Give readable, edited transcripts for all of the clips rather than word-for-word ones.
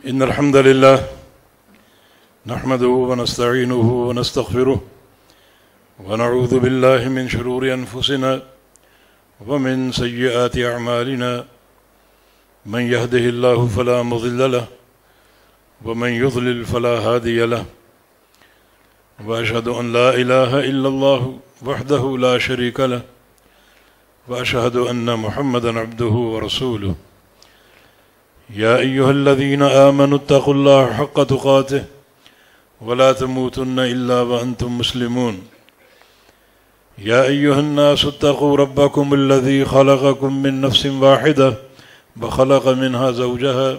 إن الحمد لله نحمده ونستعينه ونستغفره ونعوذ بالله من شرور أنفسنا ومن سيئات أعمالنا من يهده الله فلا مضل له ومن يضلل فلا هادي له وأشهد أن لا إله إلا الله وحده لا شريك له وأشهد أن محمدا عبده ورسوله يا أيها الذين آمنوا اتقوا الله حق تقاته ولا تموتن إلا وأنتم مسلمون يا أيها الناس اتقوا ربكم الذي خلقكم من نفس واحدة وخلق منها زوجها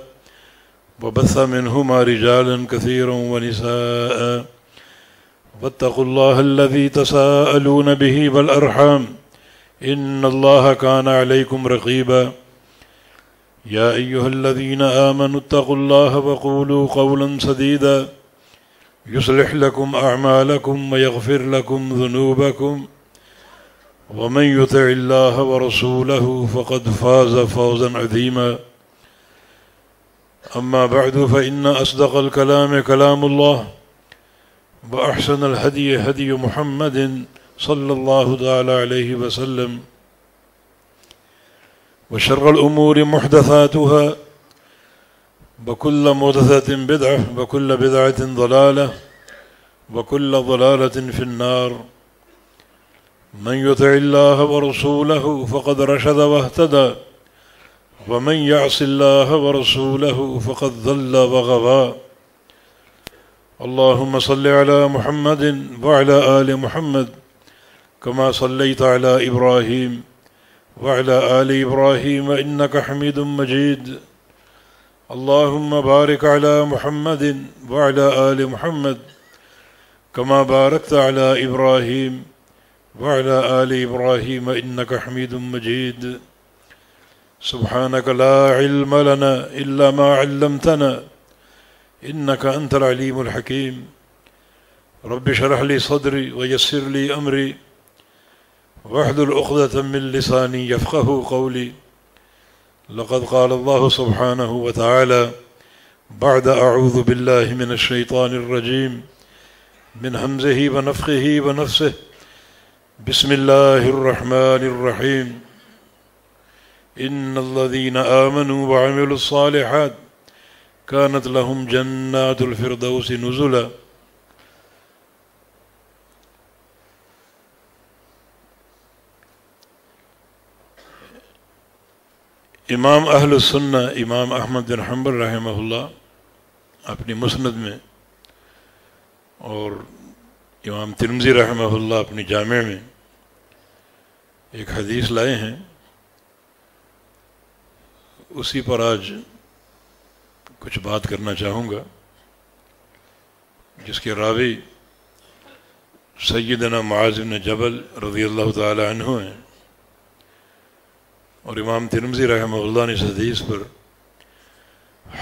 وبث منهما رجالا كثيرا ونساء واتقوا الله الذي تساءلون به والأرحام إن الله كان عليكم رقيبا يا أيها الذين آمنوا اتقوا الله وقولوا قولا سديدا يصلح لكم أعمالكم ويغفر لكم ذنوبكم ومن يطع الله ورسوله فقد فاز فوزا عظيما أما بعد فإن أصدق الكلام كلام الله وأحسن الهدي هدي محمد صلى الله تعالى عليه وسلم وشر الأمور محدثاتها وكل محدثة بدعة وكل بدعة ضلالة وكل ضلالة في النار من يطع الله ورسوله فقد رشد واهتدى ومن يعص الله ورسوله فقد ضل وغوى اللهم صل على محمد وعلى آل محمد كما صليت على إبراهيم وعلى آل إبراهيم إنك حميد مجيد اللهم بارك على محمد وعلى آل محمد كما باركت على إبراهيم وعلى آل إبراهيم إنك حميد مجيد سبحانك لا علم لنا إلا ما علمتنا إنك أنت العليم الحكيم رب اشرح لي صدري ويسر لي أمري واحلل عقدة من لساني يفقه قولي لقد قال الله سبحانه وتعالى بعد أعوذ بالله من الشيطان الرجيم من همزه ونفخه ونفسه بسم الله الرحمن الرحيم إن الذين آمنوا وعملوا الصالحات كانت لهم جنات الفردوس نزلا امام اہل السنہ امام احمد بن حنبل رحمہ اللہ اپنی مسند میں اور امام ترمذی رحمہ اللہ اپنی جامع میں ایک حدیث لائے ہیں، اسی پر آج کچھ بات کرنا چاہوں گا، جس کے راوی سیدنا معاذ بن جبل رضی اللہ تعالی عنہ ہیں، اور امام ترمذی رحمہ اللہ نے اس حدیث پر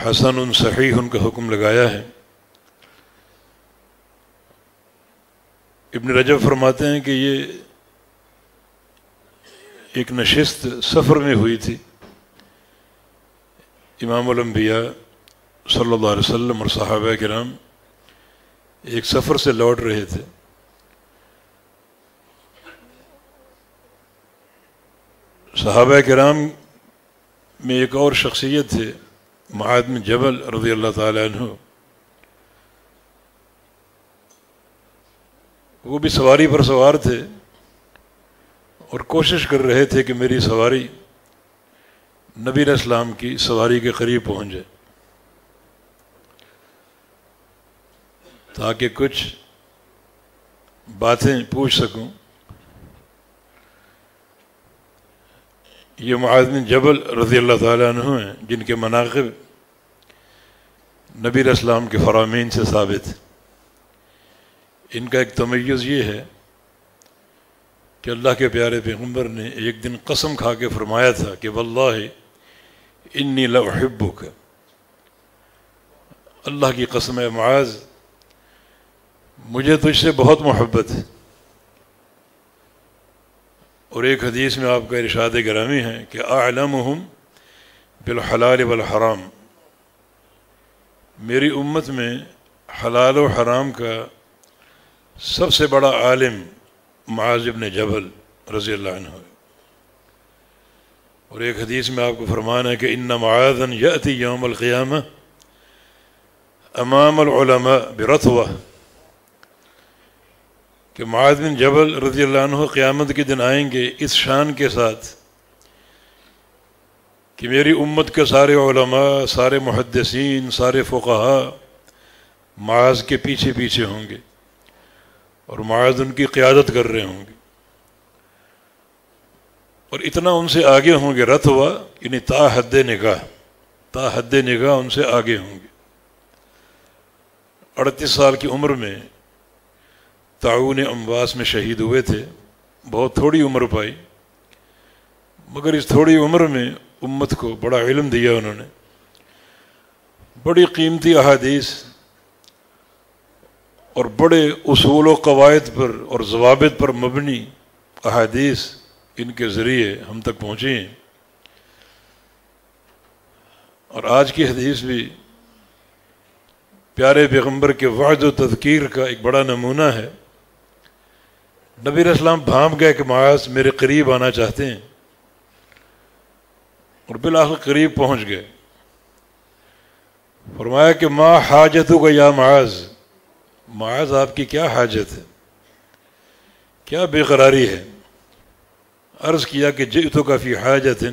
حسن صحیح کا حکم لگایا ہے۔ ابن رجب فرماتے ہیں کہ یہ ایک نشست سفر میں ہوئی تھی، امام الانبیاء صلی اللہ علیہ وسلم اور صحابہ کرام ایک سفر سے لوٹ رہے تھے، صحابہ کرام میں ایک اور شخصیت تھے معاذ بن جبل رضی اللہ تعالی عنہ، وہ بھی سواری پر سوار تھے اور کوشش کر رہے تھے کہ میری سواری نبی علیہ السلام کی سواری کے قریب پہنچ جائے تاکہ کچھ باتیں پوچھ سکوں۔ یہ معاذ بن جبل رضی اللہ تعالیٰ عنہ ہیں جن کے مناقب نبی علیہ السلام کے فرامین سے ثابت۔ ان کا ایک تمیز یہ ہے کہ اللہ کے پیارے پیغمبر نے ایک دن قسم کھا کے فرمایا تھا کہ واللہ انی لأحبک، اللہ کی قسم ہے معاذ مجھے تجھ سے بہت محبت ہے۔ اور ایک حدیث میں آپ کا ارشاد گرامی ہے کہ اعلمہم بالحلال والحرام، میری امت میں حلال و حرام کا سب سے بڑا عالم معاذ بن جبل رضی اللہ عنہ ہے، اور ایک حدیث میں آپ کو فرمانا ہے کہ ان معاذا یأتی یوم القیامہ امام العلماء برتوہ، کہ معاذ بن جبل رضی اللہ عنہ قیامت کے دن آئیں گے اس شان کے ساتھ کہ میری امت کے سارے علماء، سارے محدثین، سارے فقہاء معاذ کے پیچھے پیچھے ہوں گے اور معاذ ان کی قیادت کر رہے ہوں گے، اور اتنا ان سے آگے ہوں گے، رتوہ یعنی تا حد نگاہ ان سے آگے ہوں گے۔ 38 سال کی عمر میں طاعون امواس میں شہید ہوئے تھے، بہت تھوڑی عمر پائی، مگر اس تھوڑی عمر میں امت کو بڑا علم دیا انہوں نے، بڑی قیمتی احادیث اور بڑے اصول و قواعد پر اور ضوابط پر مبنی احادیث ان کے ذریعے ہم تک پہنچی ہیں۔ اور آج کی حدیث بھی پیارے پیغمبر کے وعد و تذکیر کا ایک بڑا نمونہ ہے۔ نبی علیہ السلام بھانپ گئے کہ معاذ میرے قریب آنا چاہتے ہیں، اور بالآخر قریب پہنچ گئے۔ فرمایا کہ ما حاجتک یا معاذ آپ کی کیا حاجت ہے، کیا بے قراری ہے؟ عرض کیا کہ جئتک فی حاجت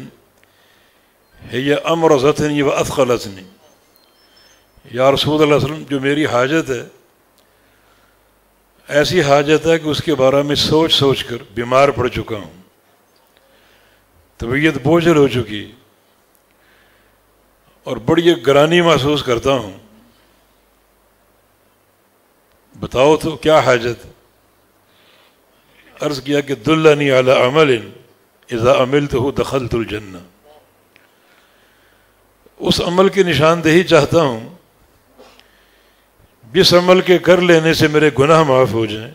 ہی امرضتنی و اثقلتنی، یا رسول اللہ صلی اللہ علیہ وسلم جو میری حاجت ہے ایسی حاجت ہے کہ اس کے بارے میں سوچ سوچ کر بیمار پڑ چکا ہوں، طبیعت بوجھل ہو چکی اور بڑی ایک گرانی محسوس کرتا ہوں، بتاؤ تو کیا حاجت؟ عرض کیا کہ دلنی علی عمل اذا عملتہ دخلت الجنہ، اس عمل کی نشاندہی چاہتا ہوں جس عمل کے کر لینے سے میرے گناہ معاف ہو جائیں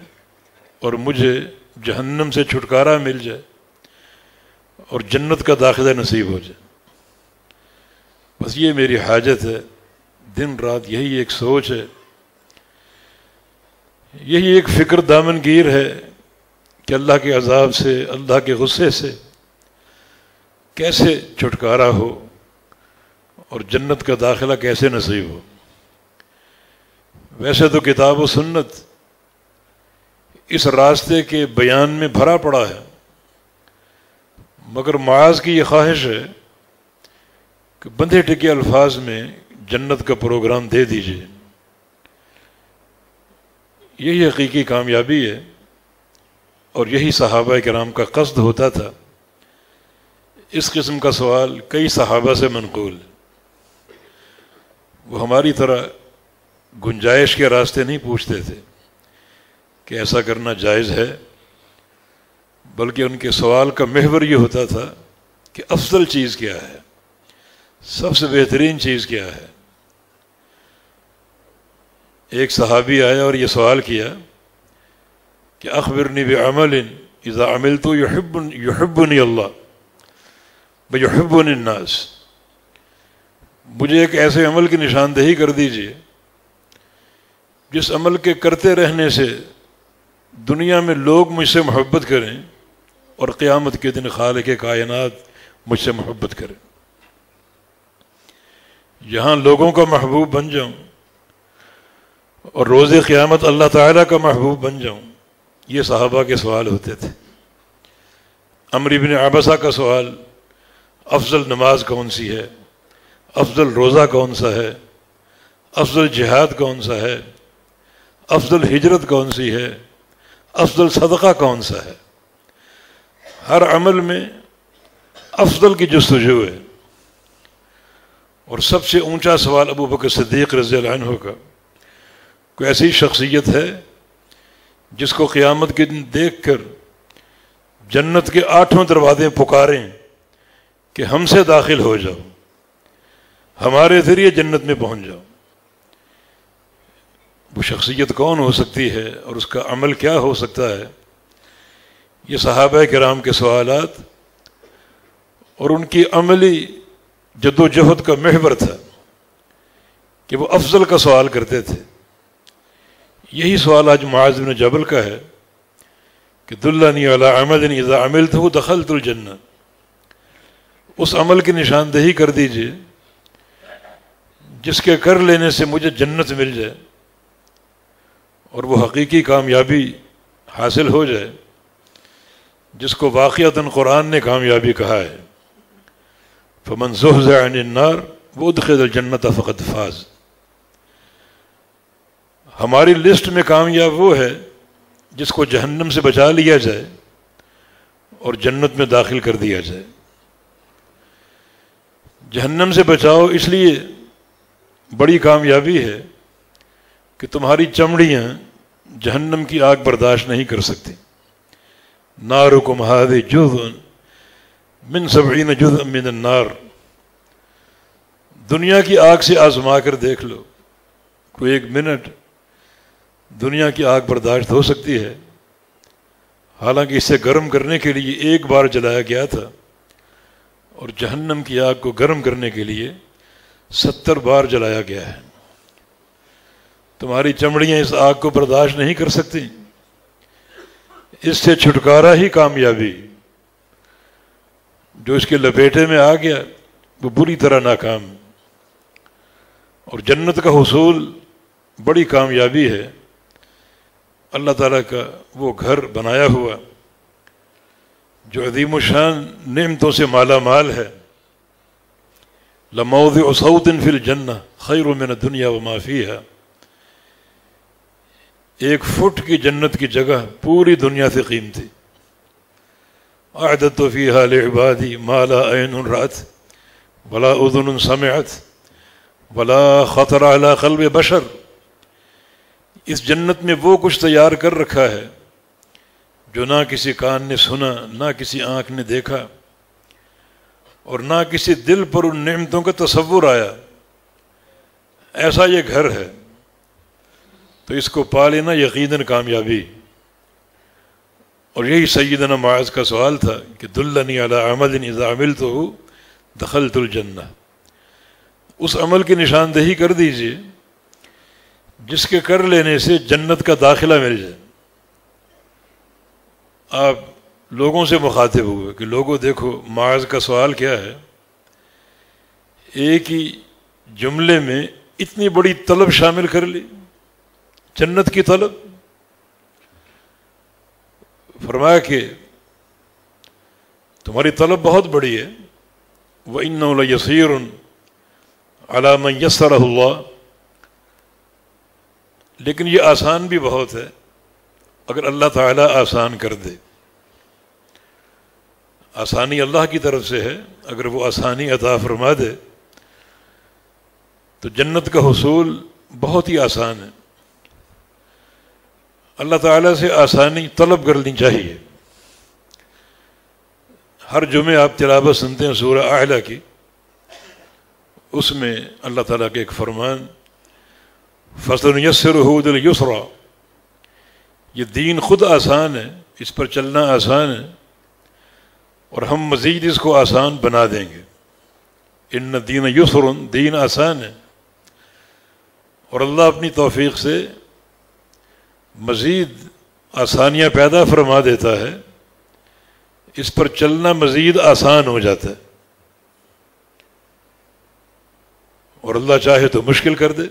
اور مجھے جہنم سے چھٹکارا مل جائے اور جنت کا داخلہ نصیب ہو جائے، بس یہ میری حاجت ہے۔ دن رات یہی ایک سوچ ہے، یہی ایک فکر دامن گیر ہے کہ اللہ کے عذاب سے، اللہ کے غصے سے کیسے چھٹکارا ہو اور جنت کا داخلہ کیسے نصیب ہو۔ ویسے تو کتاب و سنت اس راستے کے بیان میں بھرا پڑا ہے، مگر معاذ کی یہ خواہش ہے کہ بندھے ٹکے الفاظ میں جنت کا پروگرام دے دیجیے، یہی حقیقی کامیابی ہے، اور یہی صحابہ کرام کا قصد ہوتا تھا۔ اس قسم کا سوال کئی صحابہ سے منقول ہے، وہ ہماری طرح گنجائش کے راستے نہیں پوچھتے تھے کہ ایسا کرنا جائز ہے، بلکہ ان کے سوال کا محور یہ ہوتا تھا کہ افضل چیز کیا ہے، سب سے بہترین چیز کیا ہے۔ ایک صحابی آیا اور یہ سوال کیا کہ اخبرنی بعمل اذا عملت یحبنی اللہ ویحبنی الناس، مجھے ایک ایسے عمل کی نشاندہی کر دیجیے جس عمل کے کرتے رہنے سے دنیا میں لوگ مجھ سے محبت کریں اور قیامت کے دن خالق کائنات مجھ سے محبت کریں، یہاں لوگوں کا محبوب بن جاؤں اور روز قیامت اللہ تعالیٰ کا محبوب بن جاؤں۔ یہ صحابہ کے سوال ہوتے تھے۔ عمرو بن عبسہ کا سوال، افضل نماز کون سی ہے، افضل روزہ کون سا ہے، افضل جہاد کون سا ہے، افضل ہجرت کون سی ہے، افضل صدقہ کون سا ہے؟ ہر عمل میں افضل کی جستجو ہے، اور سب سے اونچا سوال ابو بکر صدیق رضی اللہ عنہ کا، کوئی ایسی شخصیت ہے جس کو قیامت کے دن دیکھ کر جنت کے 8 دروازے پکاریں کہ ہم سے داخل ہو جاؤ، ہمارے ذریعے جنت میں پہنچ جاؤ؟ وہ شخصیت کون ہو سکتی ہے اور اس کا عمل کیا ہو سکتا ہے؟ یہ صحابہ کرام کے سوالات اور ان کی عملی جد و جہد کا محور تھا کہ وہ افضل کا سوال کرتے تھے. یہی سوال آج معاذ بن جبل کا ہے کہ دلنی علی عمل اذا عملتہ دخلت الجنہ، اس عمل کی نشاندہی کر دیجئے جس کے کر لینے سے مجھے جنت مل جائے اور وہ حقیقی کامیابی حاصل ہو جائے جس کو واقعتاً قرآن نے کامیابی کہا ہے. فمن زحزح عن النار وادخل الجنت فقد فاز. ہماری لسٹ میں کامیاب وہ ہے جس کو جہنم سے بچا لیا جائے اور جنت میں داخل کر دیا جائے. جہنم سے بچاؤ اس لیے بڑی کامیابی ہے کہ تمہاری چمڑیاں جہنم کی آگ برداشت نہیں کر سکتی. نارکم ھذہ جزء من 70 جزءا من النار. دنیا کی آگ سے آزما کر دیکھ لو، کوئی 1 منٹ دنیا کی آگ برداشت ہو سکتی ہے؟ حالانکہ اسے گرم کرنے کے لیے 1 بار جلایا گیا تھا اور جہنم کی آگ کو گرم کرنے کے لیے 70 بار جلایا گیا ہے. تمہاری چمڑیاں اس آگ کو برداشت نہیں کر سکتی. اس سے چھٹکارا ہی کامیابی. جو اس کے لپیٹے میں آ گیا وہ بری طرح ناکام. اور جنت کا حصول بڑی کامیابی ہے. اللہ تعالیٰ کا وہ گھر بنایا ہوا جو عظیم الشان نعمتوں سے مالا مال ہے. لموضع صوت فی الجنہ خیر من الدنیا وما فیہا. 1 فٹ کی جنت کی جگہ پوری دنیا سے قیمتی. اعددت فیہا لعبادی ما لا عین رأت ولا اذن سمعت ولا خطر علی قلب بشر. اس جنت میں وہ کچھ تیار کر رکھا ہے جو نہ کسی کان نے سنا، نہ کسی آنکھ نے دیکھا، اور نہ کسی دل پر ان نعمتوں کا تصور آیا. ایسا یہ گھر ہے تو اس کو پا لینا یقیناً کامیابی. اور یہی سیدنا معاذ کا سوال تھا کہ دلنی علی عمل اذا عملتہ دخلت الجنہ. اس عمل کی نشاندہی کر دیجئے جس کے کر لینے سے جنت کا داخلہ مل جائے. آپ لوگوں سے مخاطب ہوئے کہ لوگوں دیکھو معاذ کا سوال کیا ہے. ایک ہی جملے میں اتنی بڑی طلب شامل کر لی، جنت کی طلب. فرمایا کہ تمہاری طلب بہت بڑی ہے. وَإِنَّهُ لَيَسِيرٌ عَلَى مَنْ يَسَّرَهُ اللَّهُ. لیکن یہ آسان بھی بہت ہے اگر اللہ تعالیٰ آسان کر دے. آسانی اللہ کی طرف سے ہے. اگر وہ آسانی عطا فرما دے تو جنت کا حصول بہت ہی آسان ہے. اللہ تعالیٰ سے آسانی طلب کرنی چاہیے. ہر جمعے آپ تلاوت سنتے ہیں سورہ اعلیٰ کی. اس میں اللہ تعالیٰ کے ایک فرمان فَسَنُيَسِّرُهُ لِلْيُسْرَىٰ. یہ دین خود آسان ہے، اس پر چلنا آسان ہے اور ہم مزید اس کو آسان بنا دیں گے. ان الدین یسر، دین آسان ہے. اور اللہ اپنی توفیق سے مزید آسانیاں پیدا فرما دیتا ہے. اس پر چلنا مزید آسان ہو جاتا ہے. اور اللہ چاہے تو مشکل کر دے.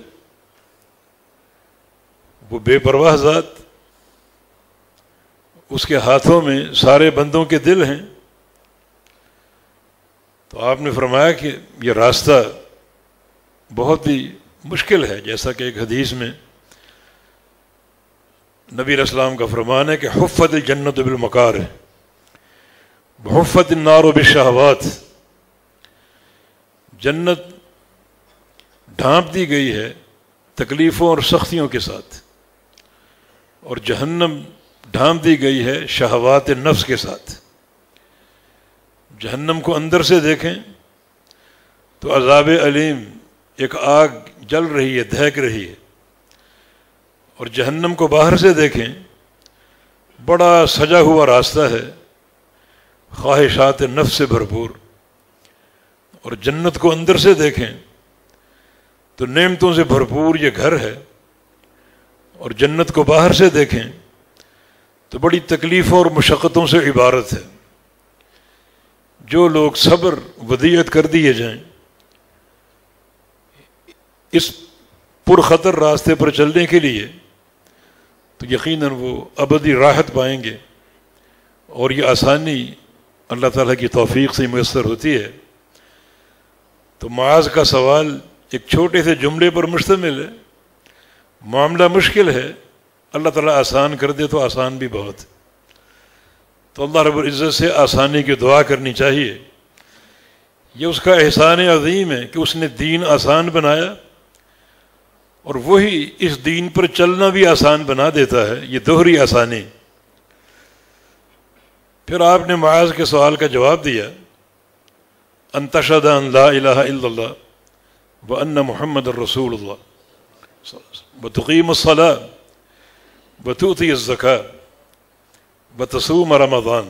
وہ بے پرواہ ذات، اس کے ہاتھوں میں سارے بندوں کے دل ہیں. تو آپ نے فرمایا کہ یہ راستہ بہت ہی مشکل ہے. جیسا کہ ایک حدیث میں نبی علیہ السلام کا فرمان ہے کہ حفت الجنت بالمکارہ حفت النار بالشہوات. جنت ڈھانپ دی گئی ہے تکلیفوں اور سختیوں کے ساتھ، اور جہنم ڈھانپ دی گئی ہے شہوات نفس کے ساتھ. جہنم کو اندر سے دیکھیں تو عذاب علیم، ایک آگ جل رہی ہے، دہک رہی ہے. اور جہنم کو باہر سے دیکھیں، بڑا سجا ہوا راستہ ہے، خواہشات نفس سے بھرپور. اور جنت کو اندر سے دیکھیں تو نعمتوں سے بھرپور یہ گھر ہے، اور جنت کو باہر سے دیکھیں تو بڑی تکلیفوں اور مشقتوں سے عبارت ہے۔ جو لوگ صبر ودیعت کر دیے جائیں اس پرخطر راستے پر چلنے کے لیے، تو یقیناً وہ ابدی راحت پائیں گے، اور یہ آسانی اللہ تعالیٰ کی توفیق سے میسر ہوتی ہے۔ تو معاذ کا سوال ایک چھوٹے سے جملے پر مشتمل ہے، معاملہ مشکل ہے، اللہ تعالیٰ آسان کر دے تو آسان بھی بہت ہے۔ تو اللہ رب العزت سے آسانی کی دعا کرنی چاہیے۔ یہ اس کا احسان عظیم ہے کہ اس نے دین آسان بنایا، اور وہی اس دین پر چلنا بھی آسان بنا دیتا ہے، یہ دوہری آسانی۔ پھر آپ نے معاذ کے سوال کا جواب دیا، ان تشہد ان لا الہ الا اللہ وان محمد الرسول اللہ وتقیم الصلاۃ وتؤتی الزکاۃ وتصوم رمضان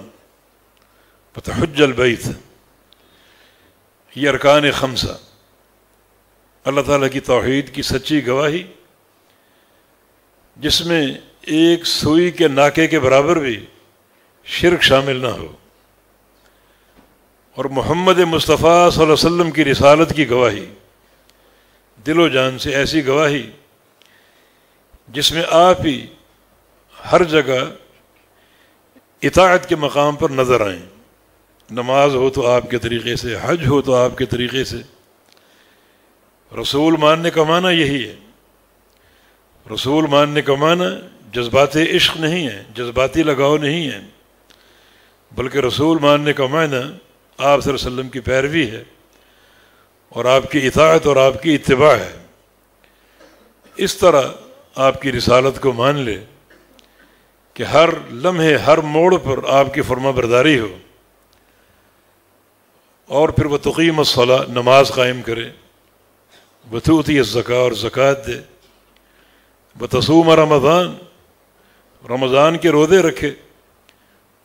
وتحج البیت۔ یہ ارکان خمسہ، اللہ تعالیٰ کی توحید کی سچی گواہی، جس میں ایک سوئی کے ناکے کے برابر بھی شرک شامل نہ ہو، اور محمد مصطفیٰ صلی اللہ علیہ وسلم کی رسالت کی گواہی، دل و جان سے ایسی گواہی جس میں آپ ہی ہر جگہ اطاعت کے مقام پر نظر آئیں۔ نماز ہو تو آپ کے طریقے سے، حج ہو تو آپ کے طریقے سے۔ رسول ماننے کا معنی یہی ہے۔ رسول ماننے کا معنی جذبات عشق نہیں ہے، جذباتی لگاؤ نہیں ہے، بلکہ رسول ماننے کا معنی آپ صلی اللہ علیہ وسلم کی پیروی ہے، اور آپ کی اطاعت اور آپ کی اتباع ہے۔ اس طرح آپ کی رسالت کو مان لے کہ ہر لمحے ہر موڑ پر آپ کی فرما برداری ہو، اور پھر وہ تقیم الصلاۃ، نماز قائم کرے، وتؤتی الزکاۃ، اور زکوٰۃ دے، وتصوم رمضان، رمضان کے روزے رکھے،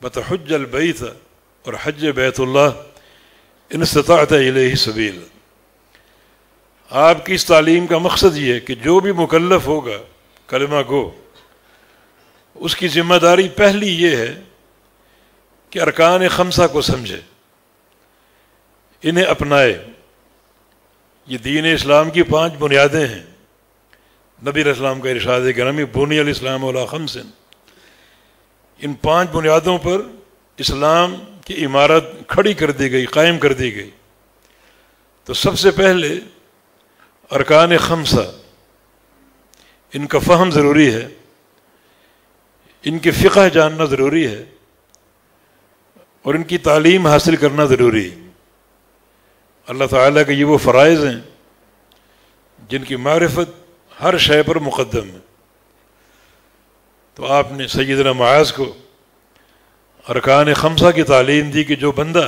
وتحج البیت، اور حج بیت اللہ ان استطعت الیہ سبیل۔ آپ کی اس تعلیم کا مقصد یہ ہے کہ جو بھی مکلف ہوگا کلمہ گو، اس کی ذمہ داری پہلی یہ ہے کہ ارکان خمسہ کو سمجھے، انہیں اپنائے۔ یہ دین اسلام کی 5 بنیادیں ہیں۔ نبی علیہ السلام کا ارشاد گرامی، بنی الاسلام علی خمس، ان 5 بنیادوں پر اسلام کی عمارت کھڑی کر دی گئی، قائم کر دی گئی۔ تو سب سے پہلے ارکان خمسہ، ان کا فہم ضروری ہے، ان کے فقہ جاننا ضروری ہے، اور ان کی تعلیم حاصل کرنا ضروری ہے۔ اللہ تعالیٰ کے یہ وہ فرائض ہیں جن کی معرفت ہر شے پر مقدم ہے۔ تو آپ نے سیدنا معاذ کو ارکان خمسہ کی تعلیم دی کہ جو بندہ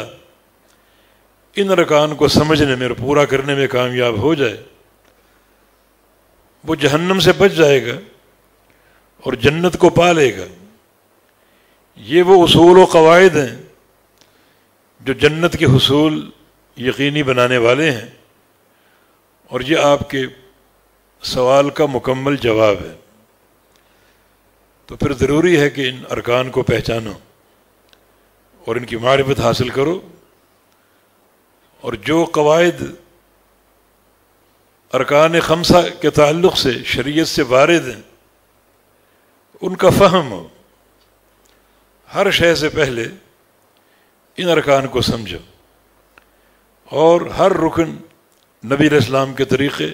ان ارکان کو سمجھنے میں اور پورا کرنے میں کامیاب ہو جائے، وہ جہنم سے بچ جائے گا اور جنت کو پا لے گا۔ یہ وہ اصول و قواعد ہیں جو جنت کے حصول یقینی بنانے والے ہیں، اور یہ آپ کے سوال کا مکمل جواب ہے۔ تو پھر ضروری ہے کہ ان ارکان کو پہچانو اور ان کی معرفت حاصل کرو، اور جو قواعد ارکان خمسہ کے تعلق سے شریعت سے وارد ہیں ان کا فہم ہو۔ ہر شے سے پہلے ان ارکان کو سمجھو، اور ہر رکن نبی علیہ السلام کے طریقے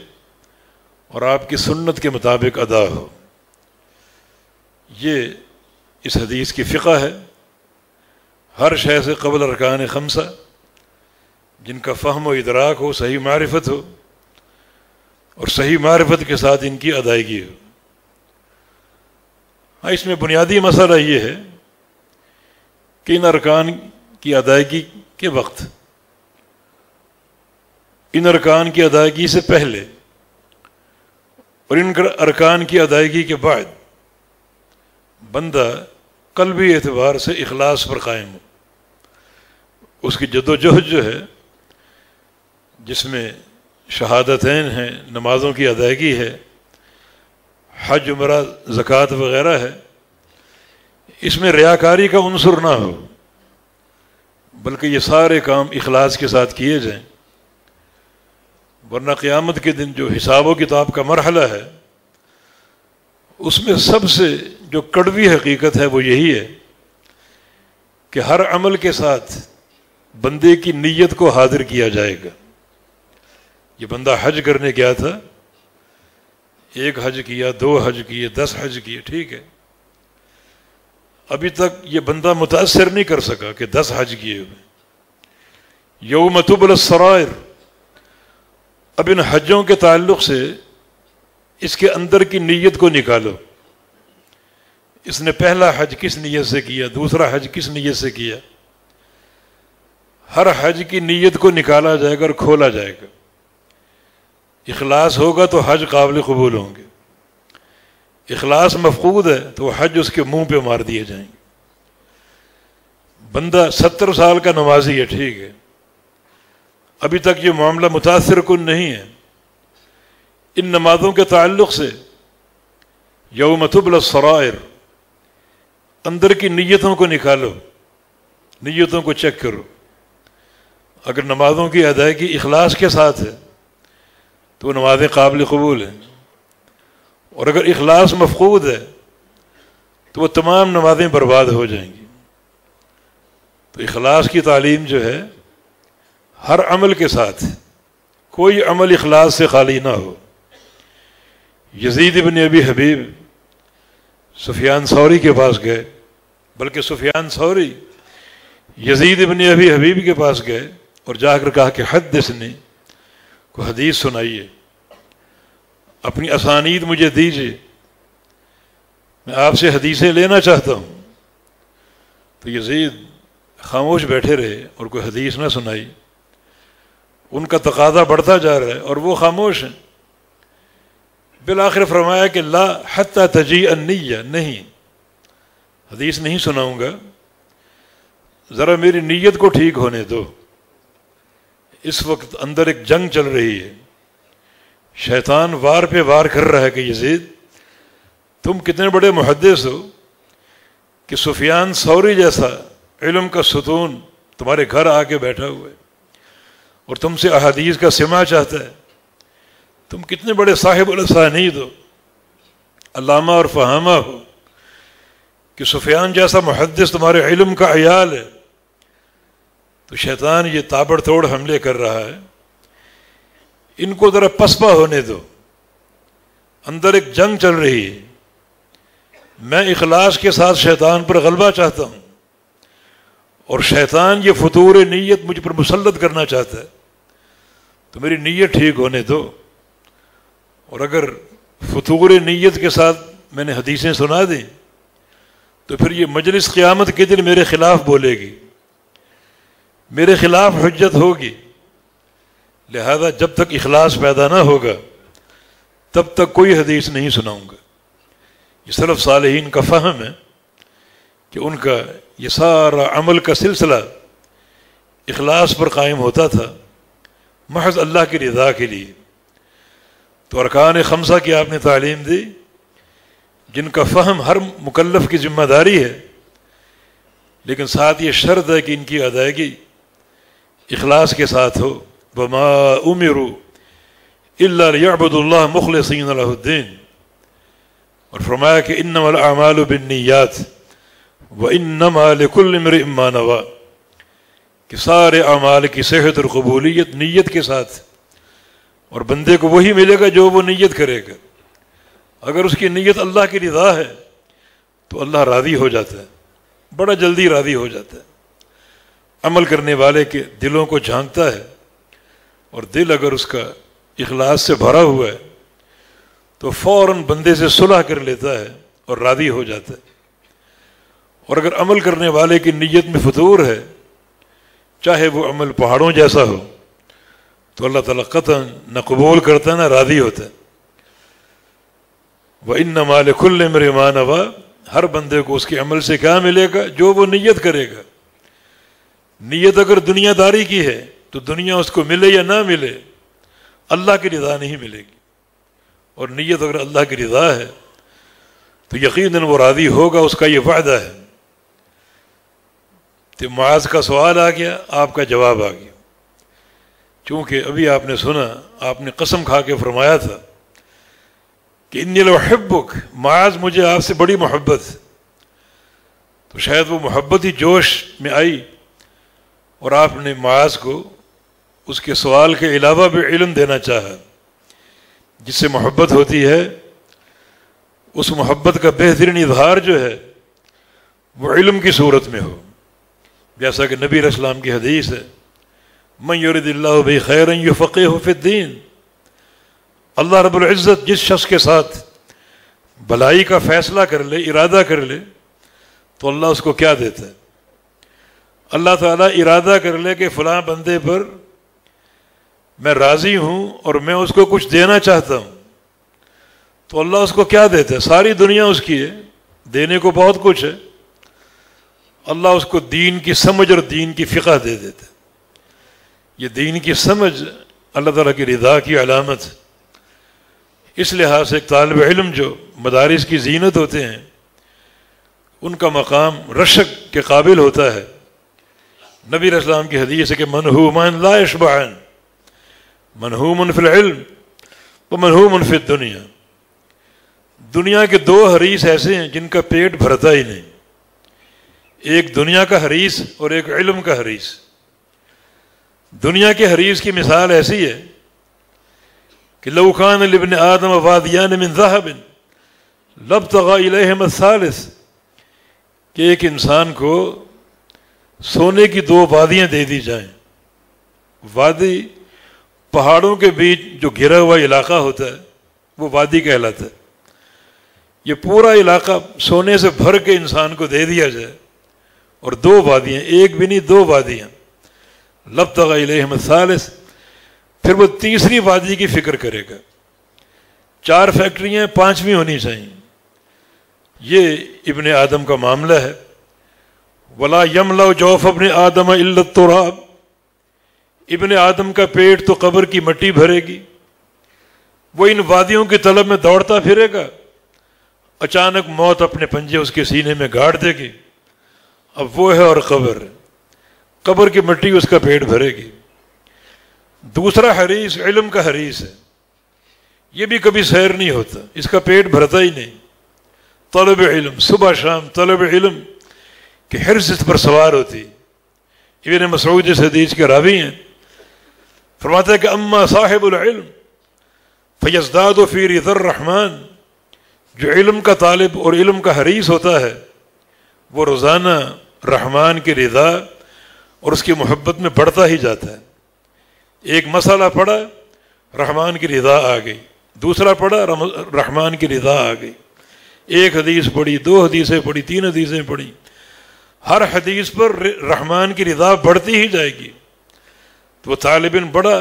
اور آپ کی سنت کے مطابق ادا ہو۔ یہ اس حدیث کی فقہ ہے۔ ہر شے سے قبل ارکان خمسہ، جن کا فہم و ادراک ہو، صحیح معرفت ہو، اور صحیح معرفت کے ساتھ ان کی ادائیگی ہو۔ ہاں، اس میں بنیادی مسئلہ یہ ہے کہ ان ارکان کی ادائیگی کے وقت، ان ارکان کی ادائیگی سے پہلے اور ان ارکان کی ادائیگی کے بعد بندہ قلبی اعتبار سے اخلاص پر قائم ہو۔ اس کی جد و جہد جو ہے، جس میں شہادتین ہیں، نمازوں کی ادائیگی ہے، حج عمرہ زکوٰۃ وغیرہ ہے، اس میں ریاکاری کا عنصر نہ ہو، بلکہ یہ سارے کام اخلاص کے ساتھ کیے جائیں، ورنہ قیامت کے دن جو حساب و کتاب کا مرحلہ ہے اس میں سب سے جو کڑوی حقیقت ہے وہ یہی ہے کہ ہر عمل کے ساتھ بندے کی نیت کو حاضر کیا جائے گا۔ یہ بندہ حج کرنے گیا تھا، 1 حج کیا، 2 حج کیے، 10 حج کیے، ٹھیک ہے، ابھی تک یہ بندہ متاثر نہیں کر سکا کہ 10 حج کیے ہوئے۔ یوم تبلی السرائر، اب ان حجوں کے تعلق سے اس کے اندر کی نیت کو نکالو، اس نے پہلا حج کس نیت سے کیا، دوسرا حج کس نیت سے کیا، ہر حج کی نیت کو نکالا جائے گا اور کھولا جائے گا۔ اخلاص ہوگا تو حج قابل قبول ہوں گے، اخلاص مفقود ہے تو وہ حج اس کے منہ پہ مار دیے جائیں گے۔ بندہ 70 سال کا نمازی ہے، ٹھیک ہے، ابھی تک یہ معاملہ متاثر کن نہیں ہے، ان نمازوں کے تعلق سے یوم تبلی السرائر، اندر کی نیتوں کو نکالو، نیتوں کو چیک کرو۔ اگر نمازوں کی ادائیگی اخلاص کے ساتھ ہے تو وہ نمازیں قابل قبول ہیں، اور اگر اخلاص مفقود ہے تو وہ تمام نمازیں برباد ہو جائیں گی۔ تو اخلاص کی تعلیم جو ہے ہر عمل کے ساتھ، کوئی عمل اخلاص سے خالی نہ ہو۔ یزید ابن ابی حبیب سفیان ثوری کے پاس گئے، بلکہ سفیان ثوری یزید ابن ابی حبیب کے پاس گئے اور جا کر کہا کہ حدثنی، کو حدیث سنائیے، اپنی اسانید مجھے دیجیے، میں آپ سے حدیثیں لینا چاہتا ہوں۔ تو یزید خاموش بیٹھے رہے اور کوئی حدیث نہ سنائی۔ ان کا تقاضا بڑھتا جا رہا ہے اور وہ خاموش ہیں۔ بالآخر فرمایا کہ لا حتی تجیء النیہ، نہیں، حدیث نہیں سناؤں گا، ذرا میری نیت کو ٹھیک ہونے دو۔ اس وقت اندر ایک جنگ چل رہی ہے، شیطان وار پہ وار کر رہا ہے کہ یزید تم کتنے بڑے محدث ہو کہ سفیان ثوری جیسا علم کا ستون تمہارے گھر آ کے بیٹھا ہوا ہے اور تم سے احادیث کا سماع چاہتا ہے، تم کتنے بڑے صاحب الاسانید ہو، علامہ اور فہامہ ہو کہ سفیان جیسا محدث تمہارے علم کا عیال ہے۔ تو شیطان یہ تابڑ توڑ حملے کر رہا ہے، ان کو ذرا پسپا ہونے دو، اندر ایک جنگ چل رہی ہے، میں اخلاص کے ساتھ شیطان پر غلبہ چاہتا ہوں اور شیطان یہ فطور نیت مجھ پر مسلط کرنا چاہتا ہے، تو میری نیت ٹھیک ہونے دو۔ اور اگر فطور نیت کے ساتھ میں نے حدیثیں سنا دیں تو پھر یہ مجلس قیامت کے دن میرے خلاف بولے گی، میرے خلاف حجت ہوگی، لہذا جب تک اخلاص پیدا نہ ہوگا تب تک کوئی حدیث نہیں سناؤں گا۔ یہ سلف صالحین کا فہم ہے کہ ان کا یہ سارا عمل کا سلسلہ اخلاص پر قائم ہوتا تھا، محض اللہ کی رضا کے لیے۔ تو ارکان خمسہ کی آپ نے تعلیم دی، جن کا فہم ہر مکلف کی ذمہ داری ہے، لیکن ساتھ یہ شرط ہے کہ ان کی ادائیگی اخلاص کے ساتھ ہو۔ وما امروا الا ليعبدوا الله مخلصين له الدين، اور فرمایا کہ انما الاعمال بالنیات وانما لكل امرئ ما نوى، کہ سارے اعمال کی صحت اور قبولیت نیت کے ساتھ، اور بندے کو وہی ملے گا جو وہ نیت کرے گا۔ اگر اس کی نیت اللہ کی رضا ہے تو اللہ راضی ہو جاتا ہے، بڑا جلدی راضی ہو جاتا ہے۔ عمل کرنے والے کے دلوں کو جھانکتا ہے، اور دل اگر اس کا اخلاص سے بھرا ہوا ہے تو فوراً بندے سے صلح کر لیتا ہے اور راضی ہو جاتا ہے۔ اور اگر عمل کرنے والے کی نیت میں فطور ہے، چاہے وہ عمل پہاڑوں جیسا ہو، تو اللہ تعالیٰ قطعاً نہ قبول کرتا ہے نہ راضی ہوتا ہے۔ وَإِنَّمَا لِكُلِّ امْرِئٍ مَا نَوَىٰ، ہر بندے کو اس کے عمل سے کیا ملے گا؟ جو وہ نیت کرے گا۔ نیت اگر دنیا داری کی ہے تو دنیا اس کو ملے یا نہ ملے، اللہ کی رضا نہیں ملے گی، اور نیت اگر اللہ کی رضا ہے تو یقیناً وہ راضی ہوگا، اس کا یہ وعدہ ہے۔ تو معاذ کا سوال آ گیا، آپ کا جواب آ گیا، چونکہ ابھی آپ نے سنا، آپ نے قسم کھا کے فرمایا تھا کہ انی لأحبک، معاذ مجھے آپ سے بڑی محبت ہے۔ تو شاید وہ محبت ہی جوش میں آئی اور آپ نے معاذ کو اس کے سوال کے علاوہ بھی علم دینا چاہا۔ جس سے محبت ہوتی ہے اس محبت کا بہترین اظہار جو ہے وہ علم کی صورت میں ہو، جیسا کہ نبی علیہ السلام کی حدیث ہے، من یرد اللہ بہ خیرا یفقہہ فی الدین، اللہ رب العزت جس شخص کے ساتھ بھلائی کا فیصلہ کر لے، ارادہ کر لے، تو اللہ اس کو کیا دیتا ہے؟ اللہ تعالیٰ ارادہ کر لے کہ فلاں بندے پر میں راضی ہوں اور میں اس کو کچھ دینا چاہتا ہوں، تو اللہ اس کو کیا دیتا ہے؟ ساری دنیا اس کی ہے، دینے کو بہت کچھ ہے، اللہ اس کو دین کی سمجھ اور دین کی فقہ دے دیتا ہے۔ یہ دین کی سمجھ اللہ تعالیٰ کی رضا کی علامت ہے۔ اس لحاظ سے ایک طالب علم جو مدارس کی زینت ہوتے ہیں ان کا مقام رشک کے قابل ہوتا ہے۔ نبی علیہ السلام کی حدیث ہے کہ منہومان لا یشبعان، منہوم فی العلم ومنہوم فی الدنیا، دنیا کے دو حریص ایسے ہیں جن کا پیٹ بھرتا ہی نہیں، ایک دنیا کا حریص اور ایک علم کا حریص۔ دنیا کے حریص کی مثال ایسی ہے کہ لو کان لابن آدم وادیان من ذہب لابتغى الیہما الثالث، کہ ایک انسان کو سونے کی دو وادیاں دے دی جائیں، وادی پہاڑوں کے بیچ جو گھرا ہوا علاقہ ہوتا ہے وہ وادی کہلاتا ہے، یہ پورا علاقہ سونے سے بھر کے انسان کو دے دیا جائے، اور دو وادیاں، ایک بھی نہیں دو وادیاں، لابتغى الیہما الثالث، پھر وہ تیسری وادی کی فکر کرے گا، 4 فیکٹریاں 5ویں ہونی چاہیے۔ یہ ابن آدم کا معاملہ ہے۔ ولا یملأ جوف ابن آدم الا التراب، ابن آدم کا پیٹ تو قبر کی مٹی بھرے گی، وہ ان وادیوں کی طلب میں دوڑتا پھرے گا، اچانک موت اپنے پنجے اس کے سینے میں گاڑ دے گی، اب وہ ہے اور قبر، قبر کی مٹی اس کا پیٹ بھرے گی۔ دوسرا حریص علم کا حریص ہے، یہ بھی کبھی سیر نہیں ہوتا، اس کا پیٹ بھرتا ہی نہیں، طلب علم، صبح شام طلب علم کہ حرص اس پر سوار ہوتی۔ ابن مسعود اس حدیث کے راوی ہیں، فرماتا ہے کہ اما صاحب العلم فیزداد فی رضا الرحمن، جو علم کا طالب اور علم کا حریص ہوتا ہے وہ روزانہ رحمان کی رضا اور اس کی محبت میں بڑھتا ہی جاتا ہے۔ ایک مسئلہ پڑھا، رحمان کی رضا آ گئی، دوسرا پڑھا، رحمان کی رضا آ گئی، ایک حدیث پڑھی، 2 حدیثیں پڑھی، 3 حدیثیں پڑھی، ہر حدیث پر رحمان کی رضا بڑھتی ہی جائے گی، تو وہ طالب علم بڑا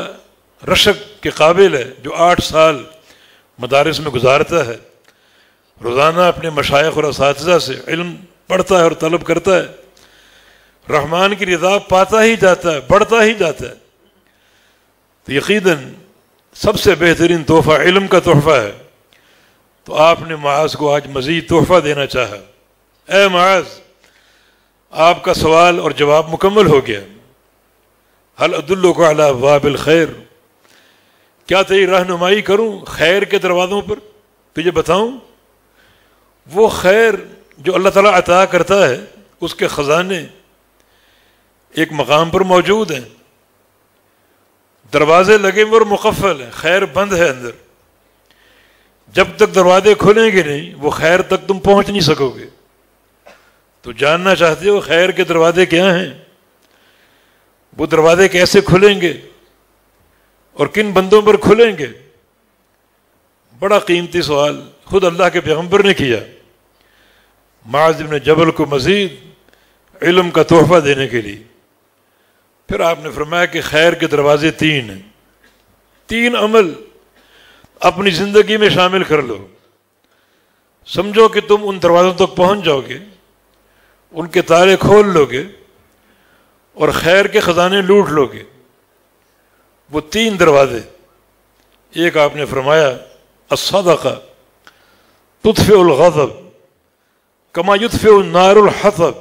رشک کے قابل ہے، جو 8 سال مدارس میں گزارتا ہے، روزانہ اپنے مشائخ اور اساتذہ سے علم پڑھتا ہے اور طلب کرتا ہے، رحمان کی رضا پاتا ہی جاتا ہے، بڑھتا ہی جاتا ہے۔ تو یقیناً سب سے بہترین تحفہ علم کا تحفہ ہے، تو آپ نے معاذ کو آج مزید تحفہ دینا چاہا۔ اے معاذ، آپ کا سوال اور جواب مکمل ہو گیا۔ هل ادلک علی ابواب الخیر، کیا تیری رہنمائی کروں خیر کے دروازوں پر، تجھے بتاؤں وہ خیر جو اللہ تعالیٰ عطا کرتا ہے، اس کے خزانے ایک مقام پر موجود ہیں، دروازے لگے ہوئے اور مقفل ہیں، خیر بند ہے اندر، جب تک دروازے کھلیں گے نہیں وہ خیر تک تم پہنچ نہیں سکو گے۔ تو جاننا چاہتے ہو خیر کے دروازے کیا ہیں، وہ دروازے کیسے کھلیں گے اور کن بندوں پر کھلیں گے؟ بڑا قیمتی سوال خود اللہ کے پیغمبر نے کیا معاذ بن جبل کو مزید علم کا تحفہ دینے کے لیے۔ پھر آپ نے فرمایا کہ خیر کے دروازے 3 ہیں، 3 عمل اپنی زندگی میں شامل کر لو، سمجھو کہ تم ان دروازوں تک پہنچ جاؤ گے، ان کے تالے کھول لو گے اور خیر کے خزانے لوٹ لو گے۔ وہ 3 دروازے، ایک آپ نے فرمایا الصدقہ تطفئ الغضب کما یطفئ النار الحطب،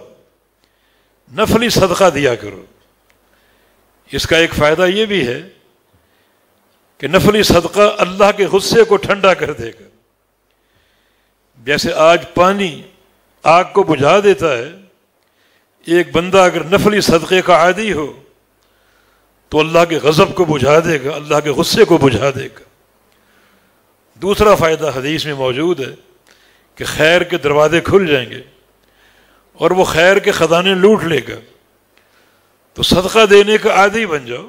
نفلی صدقہ دیا کرو۔ اس کا ایک فائدہ یہ بھی ہے کہ نفلی صدقہ اللہ کے غصے کو ٹھنڈا کر دے گا۔ جیسے آج پانی آگ کو بجھا دیتا ہے، ایک بندہ اگر نفلی صدقے کا عادی ہو تو اللہ کے غضب کو بجھا دے گا، اللہ کے غصے کو بجھا دے گا۔ دوسرا فائدہ حدیث میں موجود ہے کہ خیر کے دروازے کھل جائیں گے اور وہ خیر کے خزانے لوٹ لے گا۔ تو صدقہ دینے کا عادی بن جاؤ۔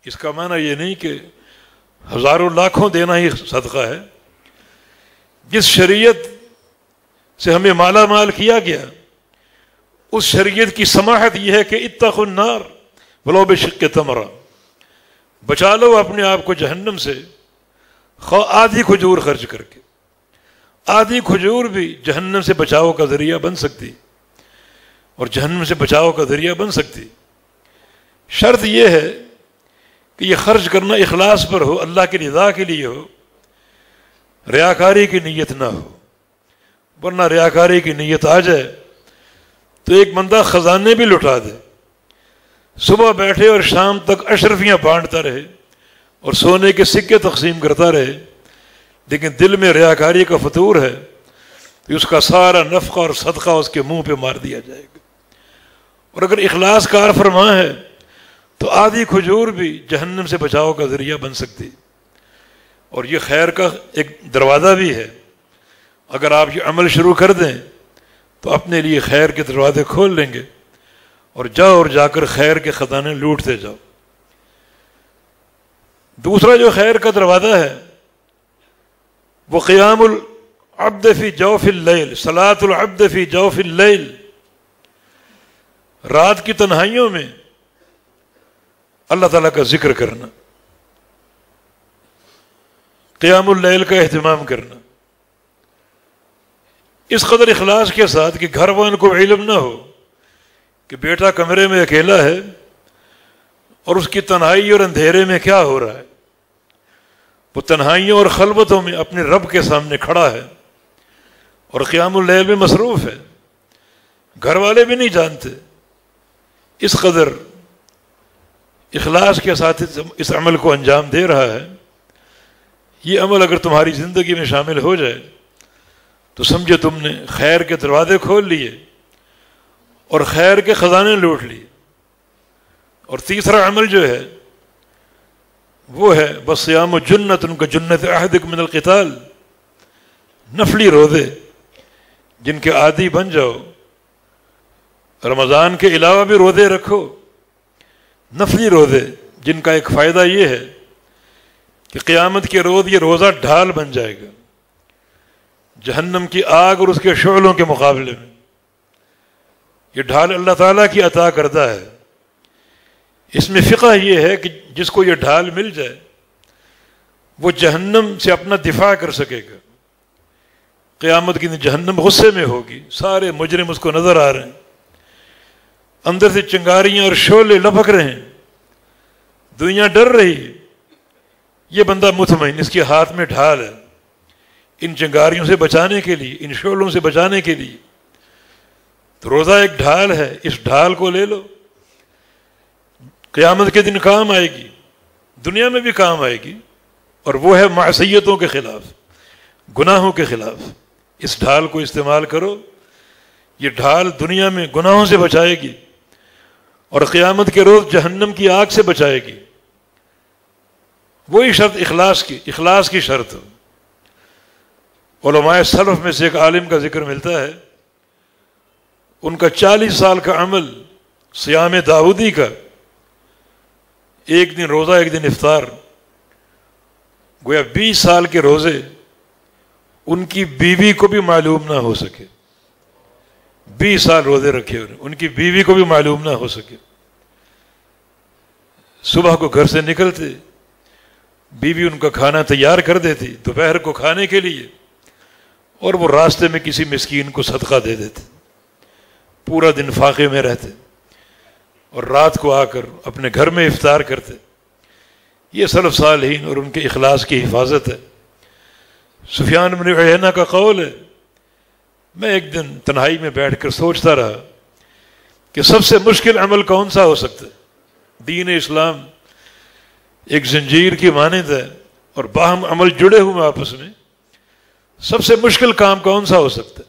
اس کا معنی یہ نہیں کہ ہزاروں لاکھوں دینا ہی صدقہ ہے۔ جس شریعت سے ہمیں مالا مال کیا گیا، اس شریعت کی سماحت یہ ہے کہ اتقوا النار ولو بشق تمرہ، بچا لو اپنے آپ کو جہنم سے، خواہ آدھی کھجور خرچ کر کے۔ آدھی کھجور بھی جہنم سے بچاؤ کا ذریعہ بن سکتی، اور جہنم سے بچاؤ کا ذریعہ بن سکتی۔ شرط یہ ہے کہ یہ خرچ کرنا اخلاص پر ہو، اللہ کی رضا کے لیے ہو، ریاکاری کی نیت نہ ہو، ورنہ ریاکاری کی نیت آ جائے تو ایک بندہ خزانے بھی لٹا دے، صبح بیٹھے اور شام تک اشرفیاں بانٹتا رہے اور سونے کے سکے تقسیم کرتا رہے، لیکن دل میں ریاکاری کا فطور ہے تو اس کا سارا نفقہ اور صدقہ اس کے منہ پہ مار دیا جائے گا۔ اور اگر اخلاص کار فرما ہے تو آدھی کھجور بھی جہنم سے بچاؤ کا ذریعہ بن سکتی۔ اور یہ خیر کا ایک دروازہ بھی ہے، اگر آپ یہ عمل شروع کر دیں تو اپنے لیے خیر کے دروازے کھول لیں گے، اور جا کر خیر کے خزانے لوٹتے جاؤ۔ دوسرا جو خیر کا دروازہ ہے وہ قیام العبد فی جوف اللیل، صلاۃ العبد فی جوف اللیل، رات کی تنہائیوں میں اللہ تعالیٰ کا ذکر کرنا، قیام اللیل کا اہتمام کرنا، اس قدر اخلاص کے ساتھ کہ گھر والوں کو علم نہ ہو کہ بیٹا کمرے میں اکیلا ہے اور اس کی تنہائی اور اندھیرے میں کیا ہو رہا ہے۔ وہ تنہائیوں اور خلوتوں میں اپنے رب کے سامنے کھڑا ہے اور قیام اللیل میں مصروف ہے، گھر والے بھی نہیں جانتے۔ اس قدر اخلاص کے ساتھ اس عمل کو انجام دے رہا ہے۔ یہ عمل اگر تمہاری زندگی میں شامل ہو جائے تو سمجھے تم نے خیر کے دروازے کھول لیے اور خیر کے خزانے لوٹ لیے۔ اور تیسرا عمل جو ہے وہ ہے بصیام جنت، ان کا جنت عہدکم من القتال، نفلی روزے جن کے عادی بن جاؤ۔ رمضان کے علاوہ بھی روزے رکھو، نفلی روزے جن کا ایک فائدہ یہ ہے کہ قیامت کے روز یہ روزہ ڈھال بن جائے گا جہنم کی آگ اور اس کے شعلوں کے مقابلے میں۔ یہ ڈھال اللہ تعالیٰ کی عطا کردہ ہے۔ اس میں فقہ یہ ہے کہ جس کو یہ ڈھال مل جائے وہ جہنم سے اپنا دفاع کر سکے گا۔ قیامت کی جہنم غصے میں ہوگی، سارے مجرم اس کو نظر آ رہے ہیں، اندر سے چنگاریاں اور شعلے لپک رہے ہیں، دنیا ڈر رہی ہے۔ یہ بندہ مطمئن، اس کے ہاتھ میں ڈھال ہے ان چنگاریوں سے بچانے کے لیے، ان شعلوں سے بچانے کے لیے۔ تو روزہ ایک ڈھال ہے، اس ڈھال کو لے لو، قیامت کے دن کام آئے گی، دنیا میں بھی کام آئے گی، اور وہ ہے معصیتوں کے خلاف، گناہوں کے خلاف۔ اس ڈھال کو استعمال کرو، یہ ڈھال دنیا میں گناہوں سے بچائے گی اور قیامت کے روز جہنم کی آگ سے بچائے گی۔ وہی شرط اخلاص کی شرط۔ علماء سلف میں سے ایک عالم کا ذکر ملتا ہے، ان کا 40 سال کا عمل صیام داؤدی کا، ایک دن روزہ ایک دن افطار، گویا 20 سال کے روزے ان کی بیوی کو بھی معلوم نہ ہو سکے۔ 20 سال روزے رکھے ان کی بیوی کو بھی معلوم نہ ہو سکے۔ صبح کو گھر سے نکلتے، بیوی ان کا کھانا تیار کر دیتی دوپہر کو کھانے کے لیے، اور وہ راستے میں کسی مسکین کو صدقہ دے دیتے، پورا دن فاقے میں رہتے اور رات کو آ کر اپنے گھر میں افطار کرتے۔ یہ سلف صالحین اور ان کے اخلاص کی حفاظت ہے۔ سفیان بن عیینہ کا قول ہے، میں ایک دن تنہائی میں بیٹھ کر سوچتا رہا کہ سب سے مشکل عمل کون سا ہو سکتا ہے؟ دین اسلام ایک زنجیر کی مانند ہے اور باہم عمل جڑے ہوئے آپس میں، سب سے مشکل کام کون سا ہو سکتا ہے؟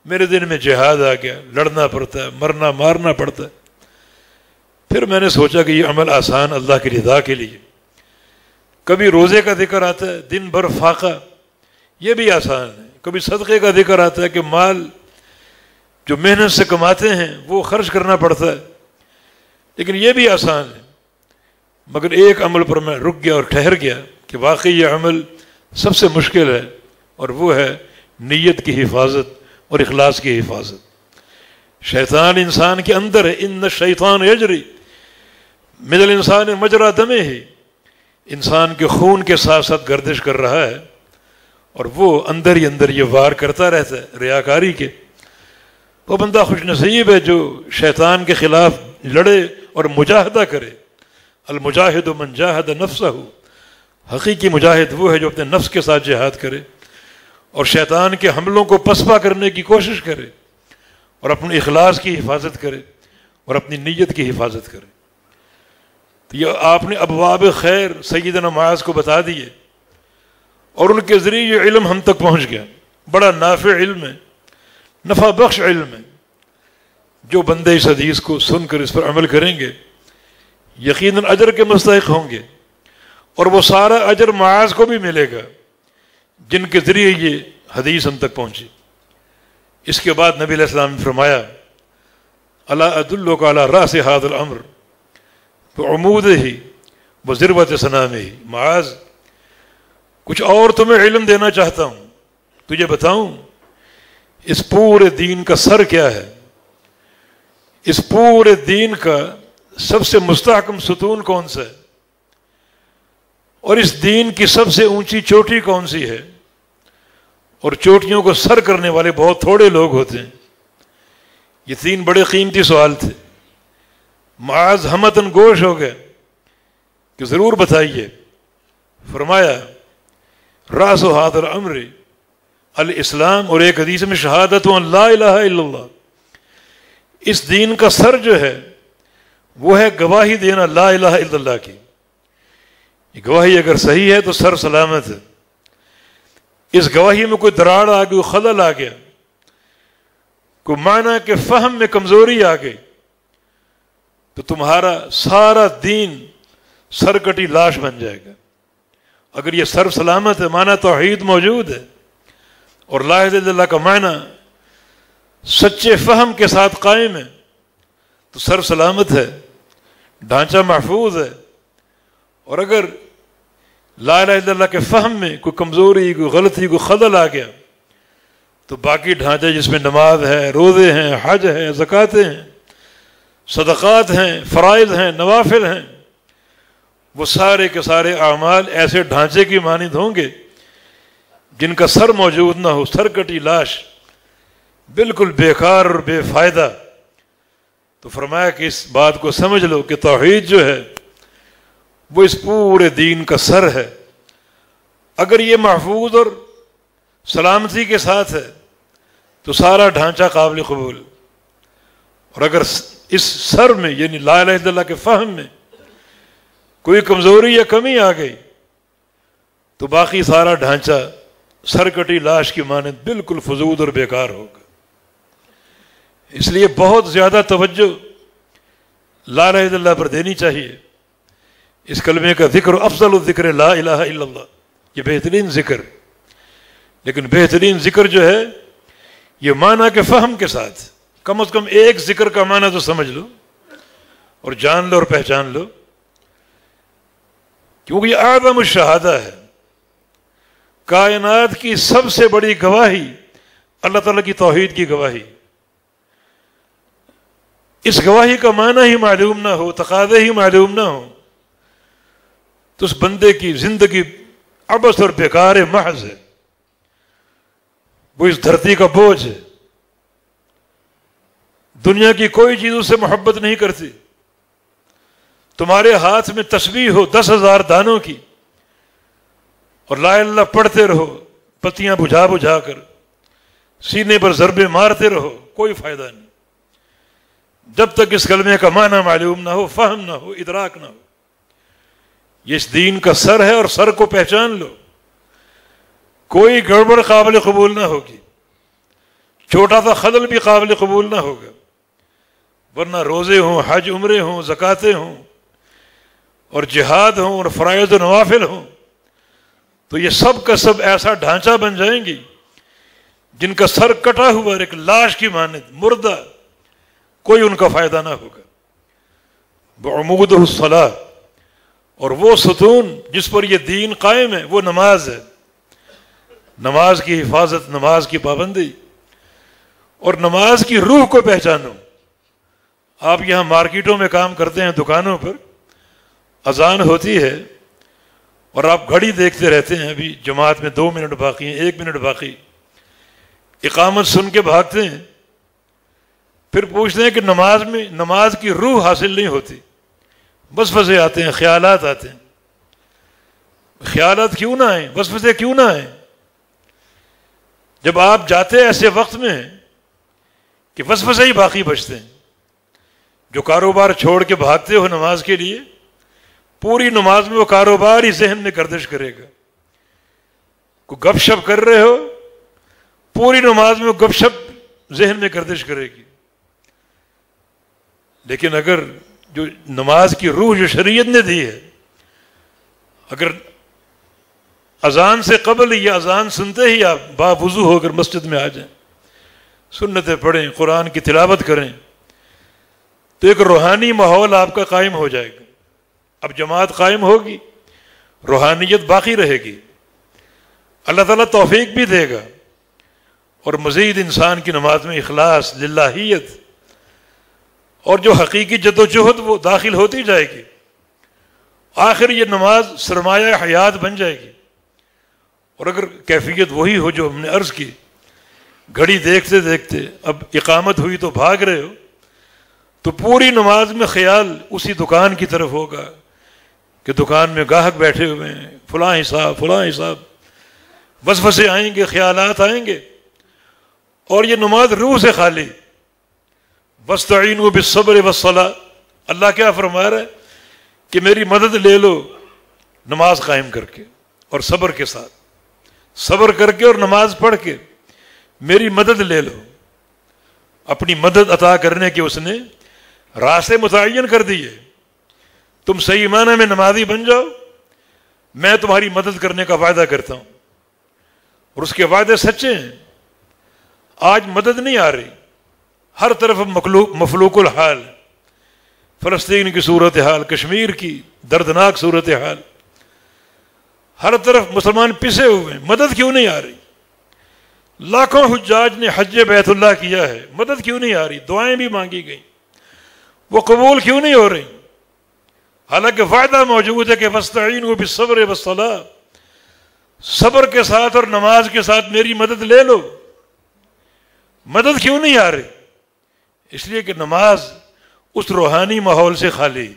میرے دل میں جہاد آ گیا، لڑنا پڑتا ہے، مرنا مارنا پڑتا ہے۔ پھر میں نے سوچا کہ یہ عمل آسان اللہ کی رضا کے لیے، کبھی روزے کا ذکر آتا ہے، دن بھر فاقہ، یہ بھی آسان ہے۔ کبھی صدقے کا ذکر آتا ہے کہ مال جو محنت سے کماتے ہیں وہ خرچ کرنا پڑتا ہے، لیکن یہ بھی آسان ہے۔ مگر ایک عمل پر میں رک گیا اور ٹھہر گیا کہ واقعی یہ عمل سب سے مشکل ہے، اور وہ ہے نیت کی حفاظت اور اخلاص کی حفاظت۔ شیطان انسان کے اندر ہے، ان الشیطان یجری من الانسان مجرى دمہ، انسان کے خون کے ساتھ ساتھ گردش کر رہا ہے، اور وہ اندر ہی اندر یہ وار کرتا رہتا ہے ریاکاری کے۔ وہ بندہ خوش نصیب ہے جو شیطان کے خلاف لڑے اور مجاہدہ کرے۔ المجاہد من جاہد نفسہ، حقیقی مجاہد وہ ہے جو اپنے نفس کے ساتھ جہاد کرے اور شیطان کے حملوں کو پسپا کرنے کی کوشش کرے اور اپنے اخلاص کی حفاظت کرے اور اپنی نیت کی حفاظت کرے۔ تو یہ آپ نے ابواب خیر سیدنا معاذ کو بتا دیے، اور ان کے ذریعے یہ علم ہم تک پہنچ گیا۔ بڑا نافع علم ہے، نفع بخش علم ہے۔ جو بندے اس حدیث کو سن کر اس پر عمل کریں گے یقیناً اجر کے مستحق ہوں گے، اور وہ سارا اجر معاذ کو بھی ملے گا جن کے ذریعے یہ حدیث ہم تک پہنچی۔ اس کے بعد نبی علیہ السلام نے فرمایا، الا ادلک علی راس ھذا الامر بعمودہ وذروۃ سنامہ، معاذ کچھ اور تمہیں علم دینا چاہتا ہوں، تجھے بتاؤں اس پورے دین کا سر کیا ہے، اس پورے دین کا سب سے مستحکم ستون کون سا ہے، اور اس دین کی سب سے اونچی چوٹی کون سی ہے۔ اور چوٹیوں کو سر کرنے والے بہت تھوڑے لوگ ہوتے ہیں۔ یہ تین بڑے قیمتی سوال تھے۔ معاذ ہمتن گوش ہو گئے کہ ضرور بتائیے۔ فرمایا راس ھذا الامر الاسلام، اور ایک حدیث میں شہادت ان لا الہ الا اللہ، اس دین کا سر جو ہے وہ ہے گواہی دینا لا الہ الا اللہ کی۔ یہ گواہی اگر صحیح ہے تو سر سلامت ہے۔ اس گواہی میں کوئی دراڑ آ گئی، کوئی خلل آ گیا، کوئی معنی کے فہم میں کمزوری آ گئی، تو تمہارا سارا دین سرکٹی لاش بن جائے گا۔ اگر یہ سر سلامت ہے، معنی توحید موجود ہے، اور لا الہ الا اللہ کا معنی سچے فہم کے ساتھ قائم ہے، تو سر سلامت ہے، ڈھانچہ محفوظ ہے۔ اور اگر لا الہ الا اللہ کے فہم میں کوئی کمزوری، کوئی غلطی، کوئی خلل آ گیا، تو باقی ڈھانچے جس میں نماز ہے، روزے ہیں، حج ہے، زکوٰۃیں ہیں، صدقات ہیں، فرائض ہیں، نوافل ہیں، وہ سارے کے سارے اعمال ایسے ڈھانچے کی مانند ہوں گے جن کا سر موجود نہ ہو، سر کٹی لاش، بالکل بیکار اور بے فائدہ۔ تو فرمایا کہ اس بات کو سمجھ لو کہ توحید جو ہے وہ اس پورے دین کا سر ہے۔ اگر یہ محفوظ اور سلامتی کے ساتھ ہے تو سارا ڈھانچہ قابل قبول، اور اگر اس سر میں یعنی لا الہ الا اللہ کے فہم میں کوئی کمزوری یا کمی آ گئی تو باقی سارا ڈھانچہ سرکٹی لاش کی مانند بالکل فضول اور بیکار ہوگا۔ اس لیے بہت زیادہ توجہ لا الہ الا اللہ پر دینی چاہیے۔ اس کلمے کا ذکر افضل الذکر لا الہ الا اللہ، یہ بہترین ذکر، لیکن بہترین ذکر جو ہے یہ معنی کے فہم کے ساتھ، کم از کم ایک ذکر کا معنی تو سمجھ لو اور جان لو اور پہچان لو، کیونکہ یہ اعظم الشہادہ ہے۔ کائنات کی سب سے بڑی گواہی اللہ تعالیٰ کی توحید کی گواہی۔ اس گواہی کا معنی ہی معلوم نہ ہو، تقاضے ہی معلوم نہ ہو، تو اس بندے کی زندگی عبث اور بیکار محض ہے، وہ اس دھرتی کا بوجھ ہے۔ دنیا کی کوئی چیز اس سے محبت نہیں کرتی، تمہارے ہاتھ میں تسبیح ہو 10,000 دانوں کی اور لا الہ الا اللہ پڑھتے رہو پتیاں بجھا بجھا کر، سینے پر ضربے مارتے رہو، کوئی فائدہ نہیں جب تک اس کلمے کا معنی معلوم نہ ہو، فہم نہ ہو، ادراک نہ ہو۔ یہ اس دین کا سر ہے اور سر کو پہچان لو، کوئی گڑبڑ قابل قبول نہ ہوگی، چھوٹا سا خلل بھی قابل قبول نہ ہوگا، ورنہ روزے ہوں، حج عمرے ہوں، زکاتیں ہوں اور جہاد ہوں اور فرائض و نوافل ہوں، تو یہ سب کا سب ایسا ڈھانچہ بن جائیں گی جن کا سر کٹا ہوا ایک لاش کی مانند مردہ، کوئی ان کا فائدہ نہ ہوگا۔ بعمودہ الصلاۃ، اور وہ ستون جس پر یہ دین قائم ہے وہ نماز ہے، نماز کی حفاظت، نماز کی پابندی اور نماز کی روح کو پہچانو۔ آپ یہاں مارکیٹوں میں کام کرتے ہیں، دکانوں پر اذان ہوتی ہے اور آپ گھڑی دیکھتے رہتے ہیں، ابھی جماعت میں 2 منٹ باقی ہیں، 1 منٹ باقی، اقامت سن کے بھاگتے ہیں، پھر پوچھتے ہیں کہ نماز میں نماز کی روح حاصل نہیں ہوتی، وسوسے آتے ہیں، خیالات آتے ہیں۔ خیالات کیوں نہ آئیں، وسوسے کیوں نہ آئیں؟ جب آپ جاتے ایسے وقت میں کہ وسوسے ہی باقی بچتے ہیں۔ جو کاروبار چھوڑ کے بھاگتے ہو نماز کے لیے، پوری نماز میں وہ کاروبار ہی ذہن میں گردش کرے گا۔ کوئی گپ شپ کر رہے ہو، پوری نماز میں وہ گپ شپ ذہن میں گردش کرے گی۔ لیکن اگر جو نماز کی روح جو شریعت نے دی ہے، اگر اذان سے قبل یا اذان سنتے ہی آپ باوضو ہو کر مسجد میں آ جائیں، سنتیں پڑھیں، قرآن کی تلاوت کریں، تو ایک روحانی ماحول آپ کا قائم ہو جائے گا۔ اب جماعت قائم ہوگی، روحانیت باقی رہے گی، اللہ تعالیٰ توفیق بھی دے گا، اور مزید انسان کی نماز میں اخلاص، للہیت اور جو حقیقی جد و جہد وہ داخل ہوتی جائے گی۔ آخر یہ نماز سرمایہ حیات بن جائے گی۔ اور اگر کیفیت وہی ہو جو ہم نے عرض کی، گھڑی دیکھتے دیکھتے اب اقامت ہوئی تو بھاگ رہے ہو، تو پوری نماز میں خیال اسی دکان کی طرف ہوگا کہ دکان میں گاہک بیٹھے ہوئے ہیں، فلاں حساب فلاں حساب، وسوسے آئیں گے، خیالات آئیں گے، اور یہ نماز روح سے خالی۔ وَاسْتَعِينُوا بِالصَّبْرِ وَالصَّلَاةِ، اللہ کیا فرما رہا ہے کہ میری مدد لے لو نماز قائم کر کے اور صبر کے ساتھ، صبر کر کے اور نماز پڑھ کے میری مدد لے لو۔ اپنی مدد عطا کرنے کے اس نے راستے متعین کر دیے۔ تم صحیح معنی میں نمازی بن جاؤ، میں تمہاری مدد کرنے کا وعدہ کرتا ہوں، اور اس کے وعدے سچے ہیں۔ آج مدد نہیں آ رہی، ہر طرف مفلوق الحال، فلسطین کی صورتحال، کشمیر کی دردناک صورتحال، ہر طرف مسلمان پسے ہوئے ہیں، مدد کیوں نہیں آ رہی؟ لاکھوں حجاج نے حج بیت اللہ کیا ہے، مدد کیوں نہیں آ رہی؟ دعائیں بھی مانگی گئیں، وہ قبول کیوں نہیں ہو رہی؟ حالانکہ وعدہ موجود ہے کہ وَاسْتَعِينُوا بِالصَّبْرِ وَالصَّلَاةِ، صبر کے ساتھ اور نماز کے ساتھ میری مدد لے لو۔ مدد کیوں نہیں آ رہی؟ اس لیے کہ نماز اس روحانی ماحول سے خالی،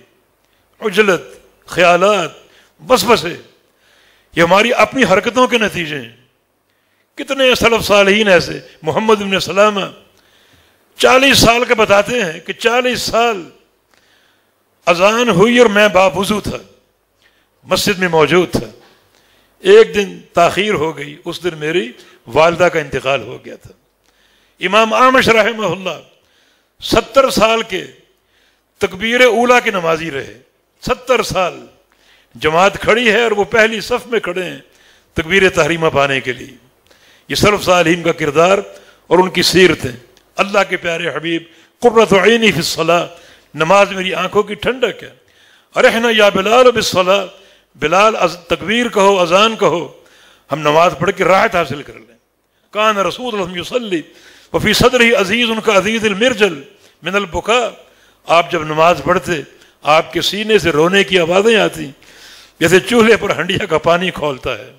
عجلت، خیالات، وسوسے، یہ ہماری اپنی حرکتوں کے نتیجے ہیں۔ کتنے سلف صالحین ایسے، محمد بن سلامہ 40 سال کا بتاتے ہیں کہ 40 سال اذان ہوئی اور میں باوضو تھا، مسجد میں موجود تھا، ایک دن تاخیر ہو گئی، اس دن میری والدہ کا انتقال ہو گیا تھا۔ امام اعمش رحمہ اللہ 70 سال کے تکبیر اولیٰ کے نمازی رہے، 70 سال جماعت کھڑی ہے اور وہ پہلی صف میں کھڑے ہیں تکبیر تحریمہ پانے کے لیے۔ یہ سلف صالحین کا کردار اور ان کی سیرتیں۔ اللہ کے پیارے حبیب قرۃ عینی فی الصلاۃ، نماز میری آنکھوں کی ٹھنڈک ہے۔ ارحنا یا بلال بالصلاۃ، بلال تکبیر کہو، اذان کہو، ہم نماز پڑھ کے راحت حاصل کر لیں۔ کان رسول اللہ یصلی وفی صدرہ عزیز ان کا عزیز المرجل من البکاء، آپ جب نماز پڑھتے آپ کے سینے سے رونے کی آوازیں آتی جیسے چولہے پر ہنڈیا کا پانی کھولتا ہے۔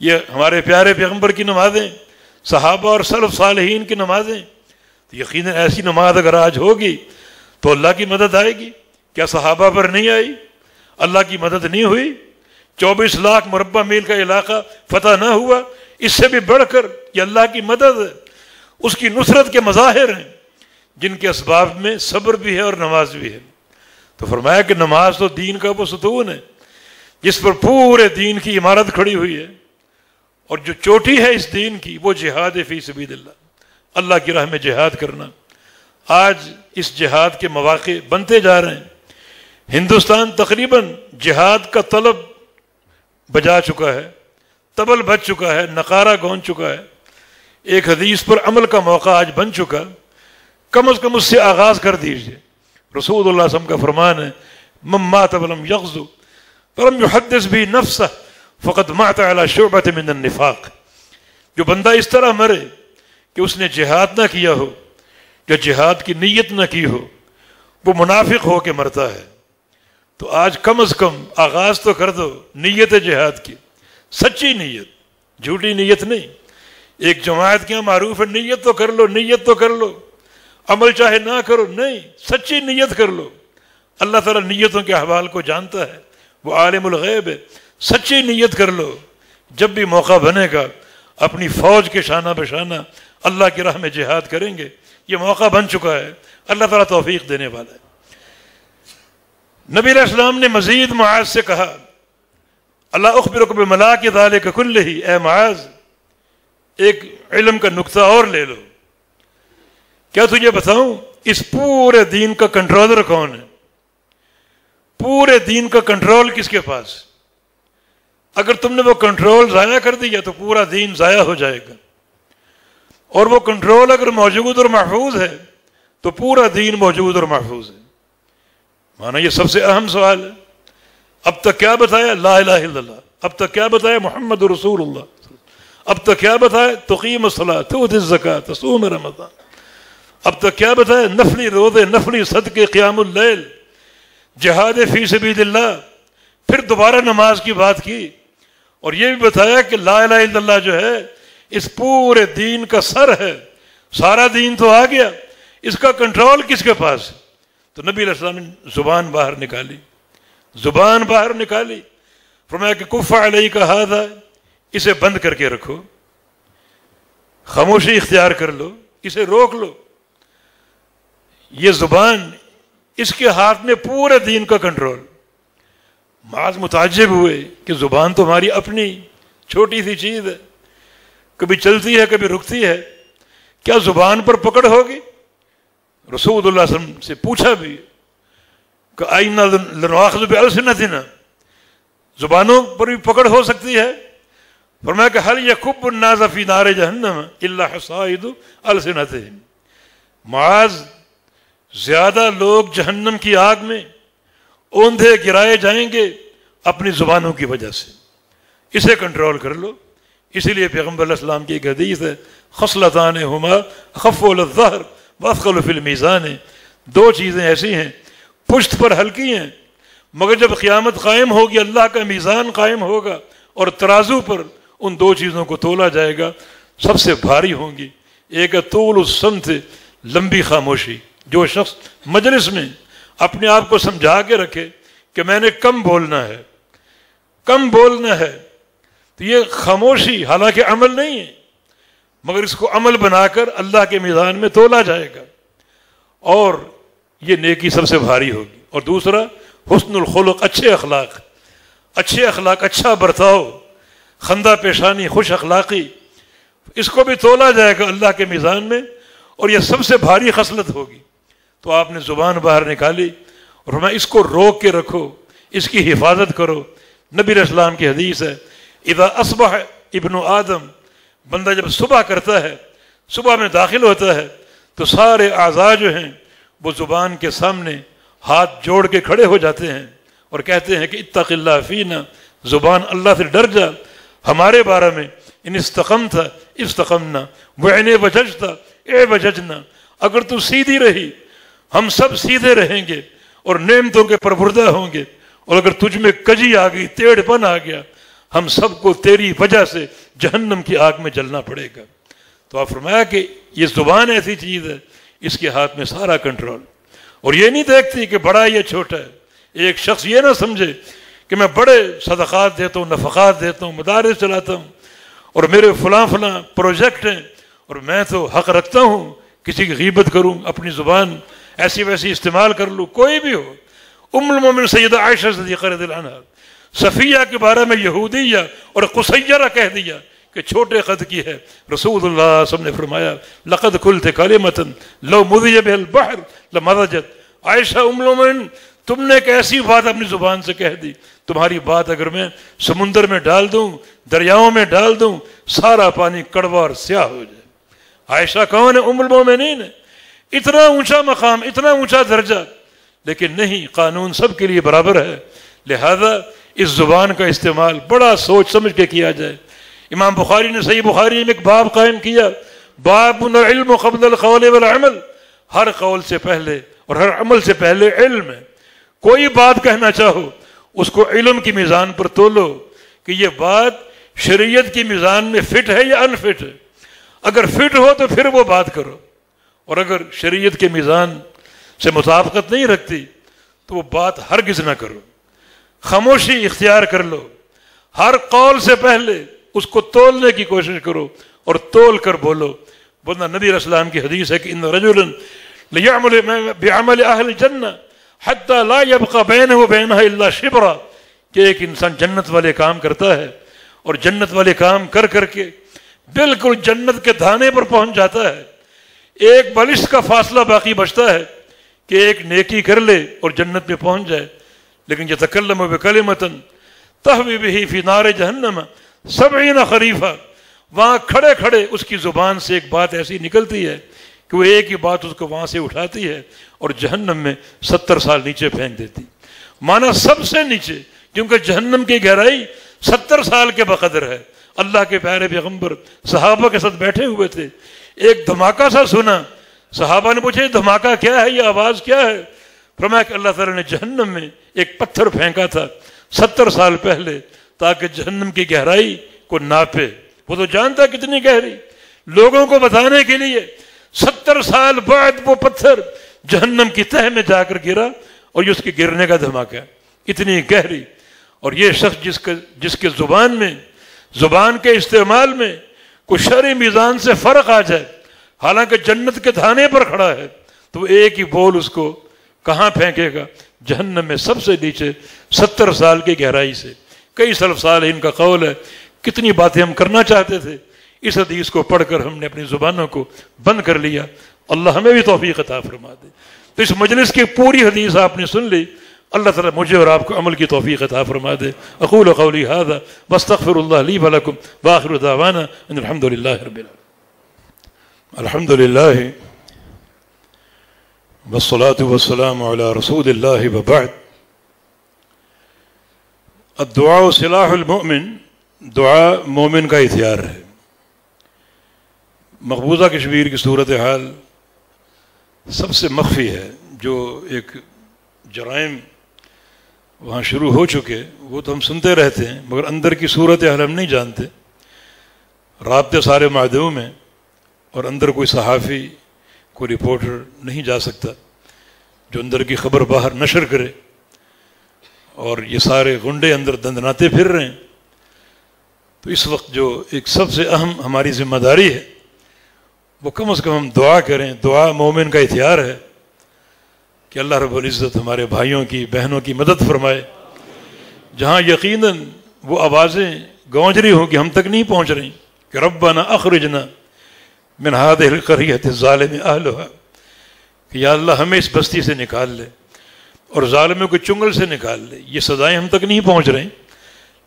یہ ہمارے پیارے پیغمبر کی نمازیں، صحابہ اور سلف صالحین کی نمازیں، تو یقیناً ایسی نماز اگر آج ہوگی تو اللہ کی مدد آئے گی۔ کیا صحابہ پر نہیں آئی؟ اللہ کی مدد نہیں ہوئی؟ 24 لاکھ مربع میل کا علاقہ فتح نہ ہوا؟ اس سے بھی بڑھ کر یہ اللہ کی مدد ہے، اس کی نصرت کے مظاہر ہیں جن کے اسباب میں صبر بھی ہے اور نماز بھی ہے۔ تو فرمایا کہ نماز تو دین کا وہ ستون ہے جس پر پورے دین کی عمارت کھڑی ہوئی ہے، اور جو چوٹی ہے اس دین کی وہ جہاد فی سبیل اللہ، اللہ کی راہ میں جہاد کرنا۔ آج اس جہاد کے مواقع بنتے جا رہے ہیں۔ ہندوستان تقریباً جہاد کا طلب بجا چکا ہے، طبل بج چکا ہے، نقارہ گونج چکا ہے، ایک حدیث پر عمل کا موقع آج بن چکا۔ کم از کم اس سے آغاز کر دیجئے۔ رسول اللہ صلی اللہ علیہ وسلم کا فرمان ہے من مات ولم یغزو ولم یحدث به نفسه فقد مات على شعبة من النفاق۔ جو بندہ اس طرح مرے کہ اس نے جہاد نہ کیا ہو یا جہاد کی نیت نہ کی ہو، وہ منافق ہو کے مرتا ہے۔ تو آج کم از کم آغاز تو کر دو نیت جہاد کی، سچی نیت، جھوٹی نیت نہیں۔ ایک جماعت کے یہاں معروف ہے نیت تو کر لو، نیت تو کر لو، عمل چاہے نہ کرو، نہیں، سچی نیت کر لو۔ اللہ تعالیٰ نیتوں کے احوال کو جانتا ہے، وہ عالم الغیب ہے۔ سچی نیت کر لو، جب بھی موقع بنے گا اپنی فوج کے شانہ بشانہ اللہ کی راہ میں جہاد کریں گے۔ یہ موقع بن چکا ہے، اللہ تعالیٰ توفیق دینے والا ہے۔ نبی علیہ السلام نے مزید معاذ سے کہا اللہ اخبرک بملاک ذالک کلہ، اے معاذ ایک علم کا نقطہ اور لے لو، کیا تجھے بتاؤں اس پورے دین کا کنٹرولر کون ہے؟ پورے دین کا کنٹرول کس کے پاس؟ اگر تم نے وہ کنٹرول ضائع کر دیا تو پورا دین ضائع ہو جائے گا، اور وہ کنٹرول اگر موجود اور محفوظ ہے تو پورا دین موجود اور محفوظ ہے۔ مانا یہ سب سے اہم سوال ہے۔ اب تک کیا بتایا؟ لا الہ الا اللہ۔ اب تک کیا بتایا؟ محمد رسول اللہ۔ اب تک کیا بتایا؟ تقیم الصلاۃ، تؤتی الزکاۃ، تصوم رمضان۔ اب تک کیا بتایا؟ نفلی روزے، نفلی صدقے، قیام اللیل، جہاد فی سبیل اللہ۔ پھر دوبارہ نماز کی بات کی، اور یہ بھی بتایا کہ لا الہ الا اللہ جو ہے اس پورے دین کا سر ہے۔ سارا دین تو آ گیا، اس کا کنٹرول کس کے پاس ہے؟ تو نبی علیہ السلام نے زبان باہر نکالی، زبان باہر نکالی، فرمایا کہ کف علیک ھذا، اسے بند کر کے رکھو، خاموشی اختیار کر لو، اسے روک لو۔ یہ زبان، اس کے ہاتھ میں پورے دین کا کنٹرول۔ معاذ متعجب ہوئے کہ زبان تو ہماری اپنی چھوٹی سی چیز ہے، کبھی چلتی ہے کبھی رکتی ہے، کیا زبان پر پکڑ ہوگی؟ رسول اللہ صلی اللہ علیہ وسلم سے پوچھا بھی کہ آئینہ لنؤاخذ بألسنتنا، زبانوں پر بھی پکڑ ہو سکتی ہے؟ فرمایا کہ هل يكب الناس في نار جہنم الا حصائد ألسنتهم۔ معاذ، زیادہ لوگ جہنم کی آگ میں اوندھے گرائے جائیں گے اپنی زبانوں کی وجہ سے، اسے کنٹرول کر لو۔ اسی لیے پیغمبر علیہ السلام کی ایک حدیث ہے خصلتان ہما اخف علی الظہر واثقل فی المیزان، دو چیزیں ایسی ہیں پشت پر ہلکی ہیں مگر جب قیامت قائم ہوگی، اللہ کا میزان قائم ہوگا اور ترازو پر ان دو چیزوں کو تولا جائے گا، سب سے بھاری ہوں گی۔ ایک ہے طول الصمت، لمبی خاموشی۔ جو شخص مجلس میں اپنے آپ کو سمجھا کے رکھے کہ میں نے کم بولنا ہے، کم بولنا ہے، تو یہ خاموشی حالانکہ عمل نہیں ہے مگر اس کو عمل بنا کر اللہ کے میزان میں تولا جائے گا، اور یہ نیکی سب سے بھاری ہوگی۔ اور دوسرا حسن الخلق، اچھے اخلاق، اچھے اخلاق، اچھا برتاؤ، خندہ پیشانی، خوش اخلاقی، اس کو بھی تولا جائے گا اللہ کے میزان میں، اور یہ سب سے بھاری خصلت ہوگی۔ تو آپ نے زبان باہر نکالی اور فرمایا اس کو روک کے رکھو، اس کی حفاظت کرو۔ نبی علیہ السلام کی حدیث ہے اذا اصبح ابن آدم، بندہ جب صبح کرتا ہے، صبح میں داخل ہوتا ہے تو سارے اعضاء جو ہیں وہ زبان کے سامنے ہاتھ جوڑ کے کھڑے ہو جاتے ہیں اور کہتے ہیں کہ اتق اللہ فینا، زبان اللہ سے ڈر جا ہمارے بارے میں، ان استقمت استقمنا وعن وججت وججنا، اگر تو سیدھی رہی ہم سب سیدھے رہیں گے اور نعمتوں کے پروردہ ہوں گے، اور اگر تجھ میں کجی آ گئی، ٹیڑھ پن آ گیا، ہم سب کو تیری وجہ سے جہنم کی آگ میں جلنا پڑے گا۔ تو آپ فرمایا کہ یہ زبان ایسی چیز ہے، اس کے ہاتھ میں سارا کنٹرول، اور یہ نہیں دیکھتی کہ بڑا یا چھوٹا ہے۔ ایک شخص یہ نہ سمجھے کہ میں بڑے صدقات دیتا ہوں، نفقات دیتا ہوں، مدارس چلاتا ہوں اور میرے فلاں پروجیکٹ ہیں اور میں تو حق رکھتا ہوں کسی کی غیبت کروں، اپنی زبان ایسی ویسی استعمال کر لوں۔ کوئی بھی ہو، ام المومن سیدہ عائشہ صدیقہ رضی اللہ عنہا صفیہ کے بارے میں یہودیہ اور قصیرہ کہہ دیا کہ چھوٹے قد کی ہے، رسول اللہ صلی اللہ علیہ وسلم نے فرمایا لقد قلت کلمۃ لو مضی بها البحر لمضجت۔ عائشہ ام المومن تم نے ایک ایسی بات اپنی زبان سے کہہ دی، تمہاری بات اگر میں سمندر میں ڈال دوں، دریاؤں میں ڈال دوں، سارا پانی کڑوا اور سیاہ ہو جائے۔ عائشہ کون ہے؟ ام المومنین ہے۔ اتنا اونچا مقام، اتنا اونچا درجہ، لیکن نہیں، قانون سب کے لیے برابر ہے، لہذا اس زبان کا استعمال بڑا سوچ سمجھ کے کیا جائے۔ امام بخاری نے صحیح بخاری میں ایک باب قائم کیا، باب العلم قبل القول والعمل، ہر قول سے پہلے اور ہر عمل سے پہلے علم ہے۔ کوئی بات کہنا چاہو اس کو علم کی میزان پر تولو کہ یہ بات شریعت کی میزان میں فٹ ہے یا ان فٹ ہے۔ اگر فٹ ہو تو پھر وہ بات کرو، اور اگر شریعت کے میزان سے مطابقت نہیں رکھتی تو وہ بات ہرگز نہ کرو، خاموشی اختیار کر لو۔ ہر قول سے پہلے اس کو تولنے کی کوشش کرو اور تول کر بولو، ورنہ نبی علیہ السلام کی حدیث ہے کہ ان رجلا لیعمل بعمل اہل الجنہ حتی لا یبقى بینہ وبینہا الا شبرا، کہ ایک انسان جنت والے کام کرتا ہے اور جنت والے کام کر کر کے بالکل جنت کے دھانے پر پہنچ جاتا ہے، ایک بالشت کا فاصلہ باقی بچتا ہے کہ ایک نیکی کر لے اور جنت میں پہنچ جائے، لیکن یتکلم بکلمۃ تہوی بہ فی نار جہنم 70 خریفہ، وہاں کھڑے کھڑے اس کی زبان سے ایک بات ایسی نکلتی ہے کہ وہ ایک ہی بات اس کو وہاں سے اٹھاتی ہے اور جہنم میں 70 سال نیچے پھینک دیتی۔ مانا سب سے نیچے، کیونکہ جہنم کی گہرائی 70 سال کے بقدر ہے۔ اللہ کے پیارے پیغمبر صحابہ کے ساتھ بیٹھے ہوئے تھے، ایک دھماکہ سا سنا، صحابہ نے پوچھا یہ دھماکہ کیا ہے، یہ آواز کیا ہے؟ فرمایا کہ اللہ تعالیٰ نے جہنم میں ایک پتھر پھینکا تھا 70 سال پہلے تاکہ جہنم کی گہرائی کو ناپے۔ وہ تو جانتا کتنی گہری، لوگوں کو بتانے کے لیے 70 سال بعد وہ پتھر جہنم کی تہہ میں جا کر گرا اور یہ اس کے گرنے کا دھماکہ، اتنی گہری۔ اور یہ شخص جس کے زبان کے استعمال میں کوئی شرعی میزان سے فرق آ جائے، حالانکہ جنت کے دھانے پر کھڑا ہے، تو وہ ایک ہی بول اس کو کہاں پھینکے گا؟ جہنم میں سب سے نیچے 70 سال کی گہرائی سے۔ کئی سلف صالحین کا قول ہے، کتنی باتیں ہم کرنا چاہتے تھے، اس حدیث کو پڑھ کر ہم نے اپنی زبانوں کو بند کر لیا۔ اللہ ہمیں بھی توفیق عطا فرما دے۔ تو اس مجلس کی پوری حدیث آپ نے سن لی، اللہ تعالیٰ مجھے اور آپ کو عمل کی توفیق عطا فرما دے۔ اقول قولی ھذا واستغفر اللہ لی ولکم وآخر دعوانا ان الحمد للہ رب العالمین۔ الحمد للہ والصلاة والسلام علی رسول اللہ وبعد۔ الدعاء سلاح المؤمن، دعا مومن کا ہتھیار ہے۔ مقبوضہ کشمیر کی صورتحال سب سے مخفی ہے، جو ایک جرائم وہاں شروع ہو چکے وہ تو ہم سنتے رہتے ہیں، مگر اندر کی صورتحال ہم نہیں جانتے۔ رابطے سارے معدوم ہیں اور اندر کوئی صحافی، کوئی رپورٹر نہیں جا سکتا جو اندر کی خبر باہر نشر کرے، اور یہ سارے غنڈے اندر دندناتے پھر رہے ہیں۔ تو اس وقت جو ایک سب سے اہم ہماری ذمہ داری ہے وہ کم از کم ہم دعا کریں۔ دعا مومن کا ہتھیار ہے کہ اللہ رب العزت ہمارے بھائیوں کی بہنوں کی مدد فرمائے، جہاں یقیناً وہ آوازیں گونج رہی ہوں کہ ہم تک نہیں پہنچ رہی کہ ربنا اخرجنا من هذه القرية الظالم اهلها، کہ یا اللہ ہمیں اس بستی سے نکال لے اور ظالموں کے چنگل سے نکال لے۔ یہ سزائیں ہم تک نہیں پہنچ رہی،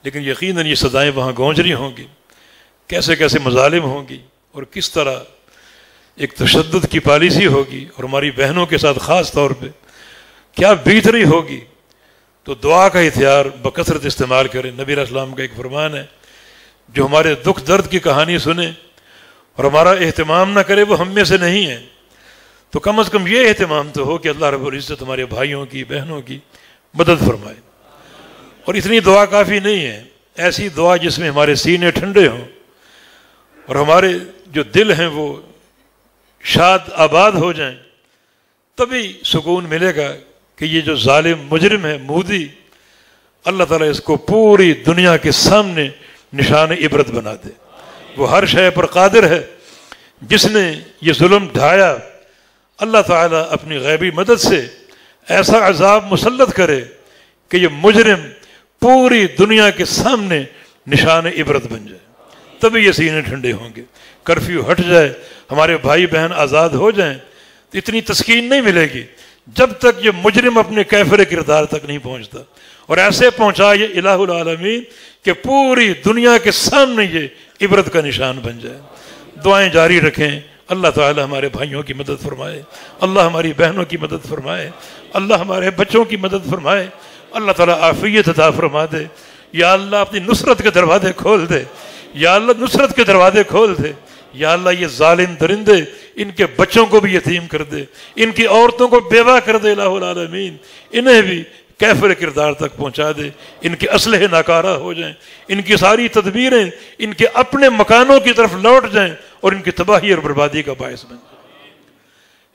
لیکن یقیناً یہ سزائیں وہاں گونج رہی ہوں گی، کیسے کیسے مظالم ہوں گی اور کس طرح ایک تشدد کی پالیسی ہوگی، اور ہماری بہنوں کے ساتھ خاص طور پہ کیا بیت رہی ہوگی۔ تو دعا کا ہتھیار بکثرت استعمال کریں۔ نبی علیہ السلام کا ایک فرمان ہے، جو ہمارے دکھ درد کی کہانی سنے اور ہمارا اہتمام نہ کرے وہ ہم میں سے نہیں ہے۔ تو کم از کم یہ اہتمام تو ہو کہ اللہ رب العزت ہمارے بھائیوں کی بہنوں کی مدد فرمائے۔ اور اتنی دعا کافی نہیں ہے، ایسی دعا جس میں ہمارے سینے ٹھنڈے ہوں اور ہمارے جو دل ہیں وہ شاد آباد ہو جائیں، تبھی سکون ملے گا کہ یہ جو ظالم مجرم ہے مودی، اللہ تعالیٰ اس کو پوری دنیا کے سامنے نشان عبرت بنا دے۔ وہ ہر شے پر قادر ہے۔ جس نے یہ ظلم ڈھایا، اللہ تعالیٰ اپنی غیبی مدد سے ایسا عذاب مسلط کرے کہ یہ مجرم پوری دنیا کے سامنے نشان عبرت بن جائے، تبھی یہ سینے ٹھنڈے ہوں گے۔ کرفیو ہٹ جائے، ہمارے بھائی بہن آزاد ہو جائیں، تو اتنی تسکین نہیں ملے گی جب تک یہ مجرم اپنے کیفر کردار تک نہیں پہنچتا، اور ایسے پہنچا یہ الہ العالمین کہ پوری دنیا کے سامنے یہ عبرت کا نشان بن جائے۔ دعائیں جاری رکھیں، اللہ تعالی ہمارے بھائیوں کی مدد فرمائے، اللہ ہماری بہنوں کی مدد فرمائے، اللہ ہمارے بچوں کی مدد فرمائے، اللہ تعالیٰ عافیت عطا فرما دے۔ یا اللہ اپنی نصرت کے دروازے کھول دے، یا اللہ نصرت کے دروازے کھول دے، یا اللہ یہ ظالم درندے ان کے بچوں کو بھی یتیم کر دے، ان کی عورتوں کو بیوہ کر دے الہ العالمین، انہیں بھی کیفر کردار تک پہنچا دے، ان کے اسلحے ناکارہ ہو جائیں، ان کی ساری تدبیریں ان کے اپنے مکانوں کی طرف لوٹ جائیں اور ان کی تباہی اور بربادی کا باعث بن جائیں۔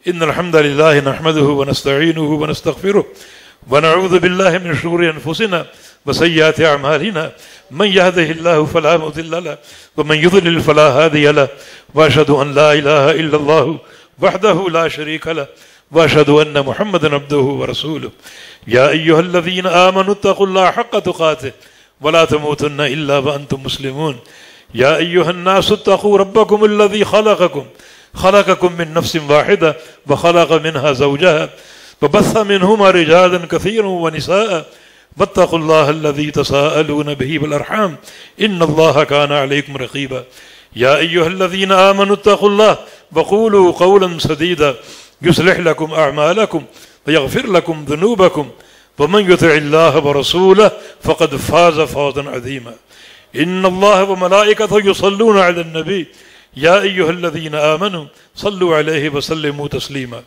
ان الحمد للہ نحمدہ ونستعینہ ونستغفرہ ونعوذ باللہ من شرور انفسنا وسیئات اعمالنا من یہدہ اللہ فلا مضل له ومن یضلل فلا ہادی له واشهد ان لا الہ الا اللہ وحدہ لا شریک له واشهد ان محمدا عبدہ ورسولہ یا ایھا الذین آمنوا اتقوا اللہ حق تقاته ولا تموتن الا وانتم مسلمون یا ایھا الناس اتقوا ربکم الذی خلقکم من نفس واحدہ وخلق منها زوجها وبث منهما رجالا كثيرا ونساء واتقوا الله الذي تساءلون به والأرحام إن الله كان عليكم رقيبا يا أيها الذين آمنوا اتقوا الله وقولوا قولا سديدا يصلح لكم أعمالكم ويغفر لكم ذنوبكم ومن يطع الله ورسوله فقد فاز فوزا عظيما إن الله وملائكته يصلون على النبي يا أيها الذين آمنوا صلوا عليه وسلموا تسليما